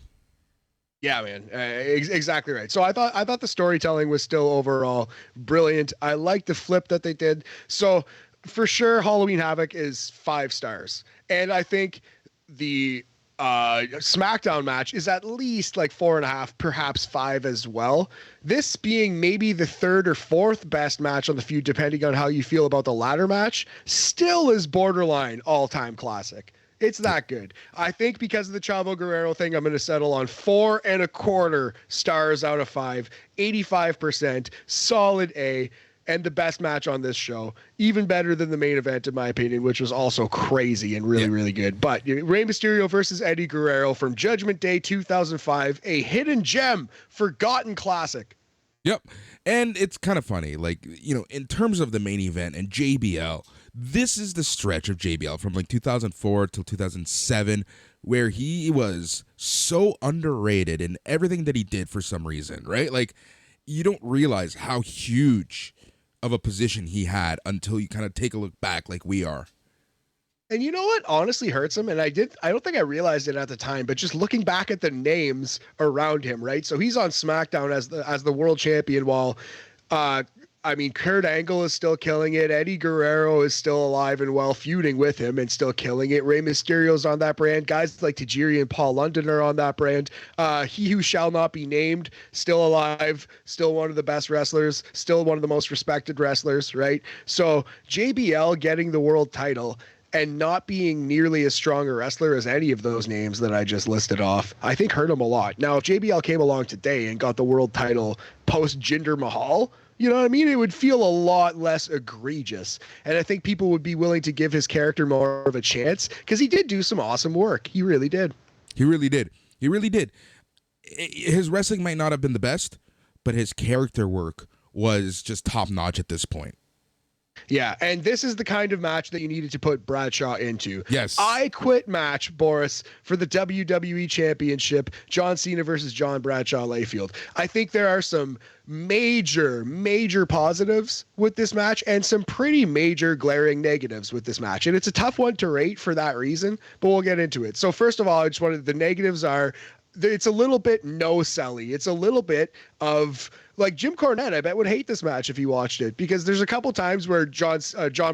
Yeah, man. Exactly right. So I thought the storytelling was still overall brilliant. I liked the flip that they did. So for sure, Halloween Havoc is 5 stars. And I think the SmackDown match is at least like 4.5, perhaps 5 as well. This being maybe the 3rd or 4th best match on the feud, depending on how you feel about the ladder match, still is borderline all-time classic. It's that good. I think because of the Chavo Guerrero thing, I'm going to settle on 4.25 stars out of 5, 85%, solid A. And the best match on this show, even better than the main event, in my opinion, which was also crazy and really good. But Rey Mysterio versus Eddie Guerrero from Judgment Day 2005, a hidden gem, forgotten classic. Yep. And it's kind of funny, like, in terms of the main event and JBL, this is the stretch of JBL from like 2004 till 2007, where he was so underrated in everything that he did for some reason, right? Like, you don't realize how huge of a position he had until you kind of take a look back like we are. And you know what honestly hurts him? And I don't think I realized it at the time, but just looking back at the names around him, right? So he's on SmackDown as the world champion while Kurt Angle is still killing it. Eddie Guerrero is still alive and well, feuding with him and still killing it. Rey Mysterio's on that brand. Guys like Tajiri and Paul London are on that brand. He Who Shall Not Be Named, still alive, still one of the best wrestlers, still one of the most respected wrestlers, right? So JBL getting the world title and not being nearly as strong a wrestler as any of those names that I just listed off, I think hurt him a lot. Now, if JBL came along today and got the world title post Jinder Mahal, you know what I mean? It would feel a lot less egregious. And I think people would be willing to give his character more of a chance because he did do some awesome work. He really did. He really did. His wrestling might not have been the best, but his character work was just top notch at this point. Yeah, and this is the kind of match that you needed to put Bradshaw into. Yes. I Quit match, Boris, for the WWE Championship, John Cena versus John Bradshaw Layfield. I think there are some major positives with this match and some pretty major glaring negatives with this match. And it's a tough one to rate for that reason, but we'll get into it. So first of all, I just wanted, the negatives are, it's a little bit no-selly. It's a little bit of, like, Jim Cornette, I bet, would hate this match if he watched it, because there's a couple times where John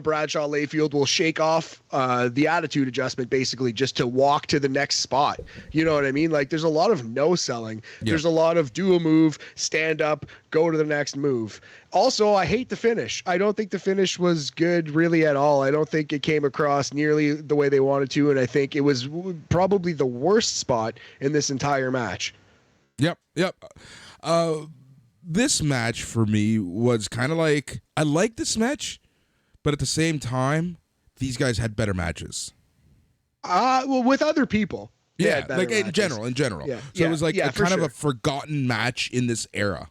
Bradshaw Layfield will shake off the attitude adjustment basically just to walk to the next spot. You know what I mean? Like, there's a lot of no selling. Yeah. There's a lot of do a move, stand up, go to the next move. Also, I hate the finish. I don't think the finish was good really at all. I don't think it came across nearly the way they wanted to, and I think it was probably the worst spot in this entire match. Yep. This match for me was kind of like, I like this match, but at the same time, these guys had better matches. Well, with other people. Yeah, like matches. in general. Yeah. So it was like a forgotten match in this era.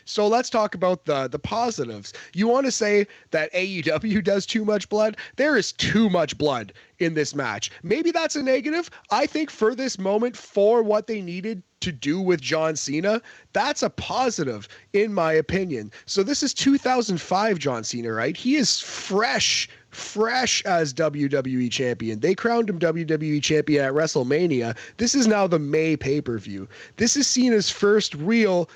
So let's talk about the positives. You want to say that AEW does too much blood? There is too much blood in this match. Maybe that's a negative. I think for this moment, for what they needed to do with John Cena, that's a positive in my opinion. So this is 2005 John Cena, right? He is fresh as WWE champion. They crowned him WWE champion at WrestleMania. This is now the May pay-per-view. This is Cena's first real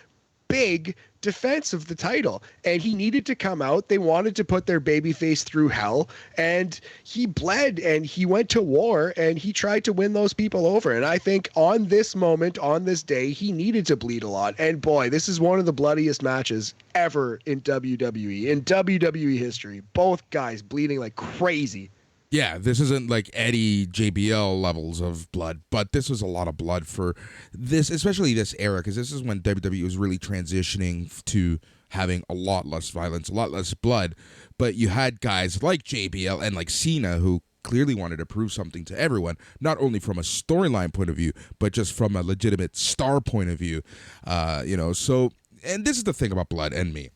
big defense of the title, and he needed to come out. They wanted to put their babyface through hell, and he bled and he went to war and he tried to win those people over. And I think on this moment, on this day, he needed to bleed a lot. And boy, this is one of the bloodiest matches ever in WWE history. Both guys bleeding like crazy. Yeah, this isn't like Eddie JBL levels of blood, but this was a lot of blood for this, especially this era, because this is when WWE was really transitioning to having a lot less violence, a lot less blood. But you had guys like JBL and like Cena who clearly wanted to prove something to everyone, not only from a storyline point of view, but just from a legitimate star point of view. So, and this is the thing about blood and me.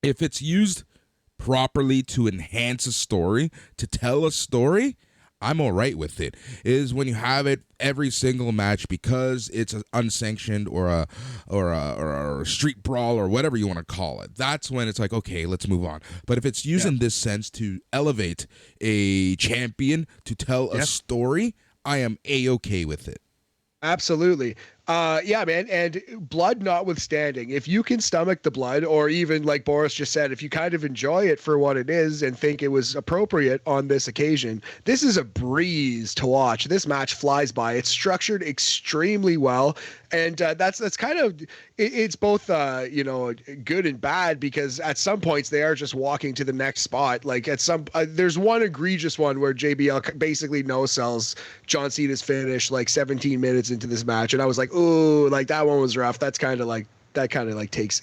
If it's used properly to enhance a story, to tell a story, I'm all right with it. Is when you have it every single match because it's an unsanctioned or a street brawl or whatever you want to call it. That's when it's like, okay, let's move on. But if it's used in this sense to elevate a champion, to tell a story, I am A-okay with it. Absolutely. Yeah, man. And blood notwithstanding, if you can stomach the blood, or even like Boris just said, if you kind of enjoy it for what it is and think it was appropriate on this occasion, this is a breeze to watch. This match flies by. It's structured extremely well. And that's kind of, it's both, good and bad, because at some points they are just walking to the next spot. Like at some, there's one egregious one where JBL basically no-sells John Cena's finish like 17 minutes into this match. And I was like, ooh, like that one was rough. That kind of like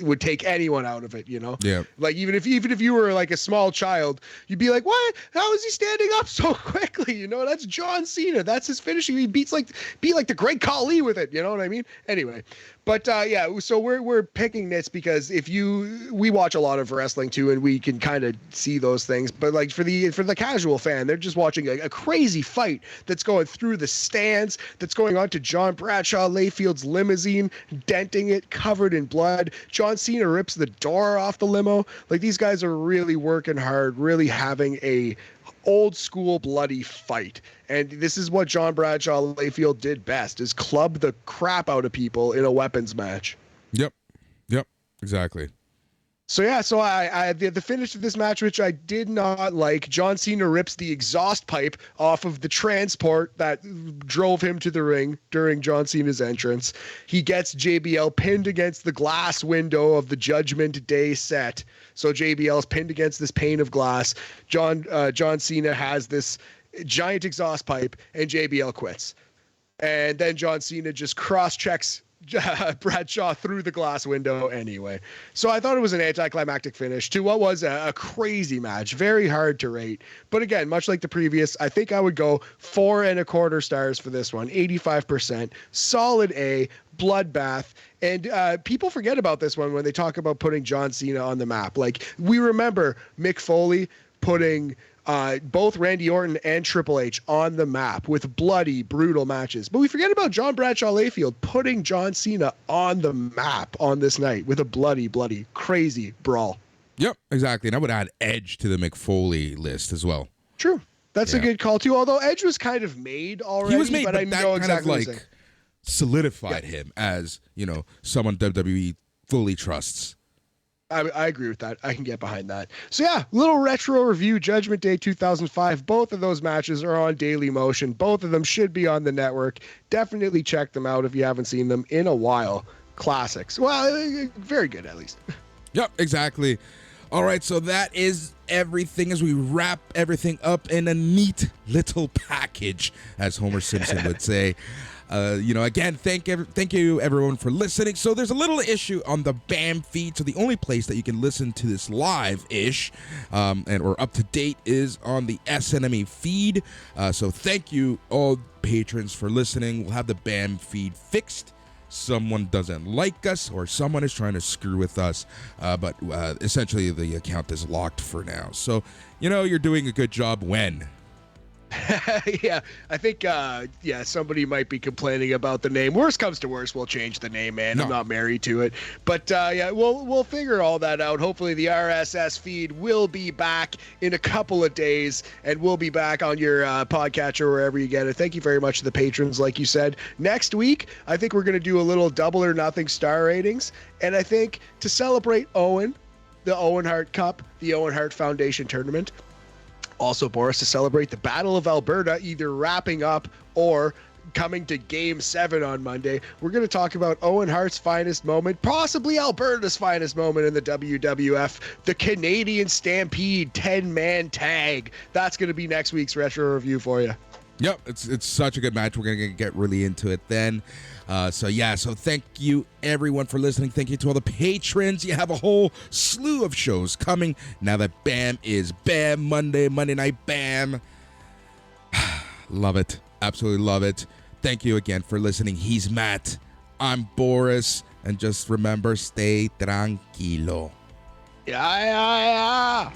would take anyone out of it, you know? Yeah. Like even if you were like a small child, you'd be like, what? How is he standing up so quickly? You know, that's John Cena. That's his finishing. He beat like the Great Khali with it. You know what I mean? Anyway. But so we're picking this because we watch a lot of wrestling too, and we can kind of see those things. But like for the casual fan, they're just watching a crazy fight that's going through the stands, that's going on to John Bradshaw Layfield's limousine, denting it, covered in blood. John Cena rips the door off the limo. Like, these guys are really working hard, really having a old school bloody fight. And this is what John Bradshaw Layfield did best, is club the crap out of people in a weapons match. Yep, exactly. So I the finish of this match, which I did not like, John Cena rips the exhaust pipe off of the transport that drove him to the ring during John Cena's entrance. He gets JBL pinned against the glass window of the Judgment Day set. So JBL's pinned against this pane of glass. John Cena has this giant exhaust pipe, and JBL quits. And then John Cena just cross-checks Bradshaw through the glass window anyway. So I thought it was an anticlimactic finish to what was a crazy match. Very hard to rate. But again, much like the previous, I think I would go 4.25 stars for this one. 85%. Solid A. bloodbath. And people forget about this one when they talk about putting John Cena on the map. Like, we remember Mick Foley putting both Randy Orton and Triple H on the map with bloody, brutal matches. But we forget about John Bradshaw Layfield putting John Cena on the map on this night with a bloody, bloody, crazy brawl. Yep, exactly. And I would add Edge to the McFoley list as well. True. That's a good call, too. Although Edge was kind of made already. He was made, but I that know kind exactly of like solidified him as, someone WWE fully trusts. I agree with that. I can get behind that. So yeah, little retro review, Judgment Day 2005. Both of those matches are on Daily Motion. Both of them should be on the network. Definitely check them out if you haven't seen them in a while. Classics. Well, very good at least. Yep, exactly. All right, so that is everything as we wrap everything up in a neat little package, as Homer Simpson would say. Again, thank you everyone for listening. So there's a little issue on the BAM feed. So the only place that you can listen to this live-ish or up to date is on the SNME feed. So thank you all patrons for listening. We'll have the BAM feed fixed. Someone doesn't like us or someone is trying to screw with us, but essentially the account is locked for now. So you're doing a good job when. Yeah, I think somebody might be complaining about the name. Worst comes to worst, we'll change the name, man. No. I'm not married to it. But we'll figure all that out. Hopefully the RSS feed will be back in a couple of days, and we'll be back on your podcatcher wherever you get it. Thank you very much to the patrons, like you said. Next week, I think we're going to do a little double or nothing star ratings. And I think to celebrate Owen, the Owen Hart Cup, the Owen Hart Foundation Tournament, also, Boris, to celebrate the Battle of Alberta, either wrapping up or coming to Game 7 on Monday, we're going to talk about Owen Hart's finest moment, possibly Alberta's finest moment in the WWF, the Canadian Stampede 10-man tag. That's going to be next week's Retro Review for you. Yep, it's such a good match. We're going to get really into it then. So thank you everyone for listening. Thank you to all the patrons. You have a whole slew of shows coming now that BAM is BAM Monday Night BAM. Love it. Absolutely love it. Thank you again for listening. He's Matt. I'm Boris. And just remember, stay tranquilo. Yeah.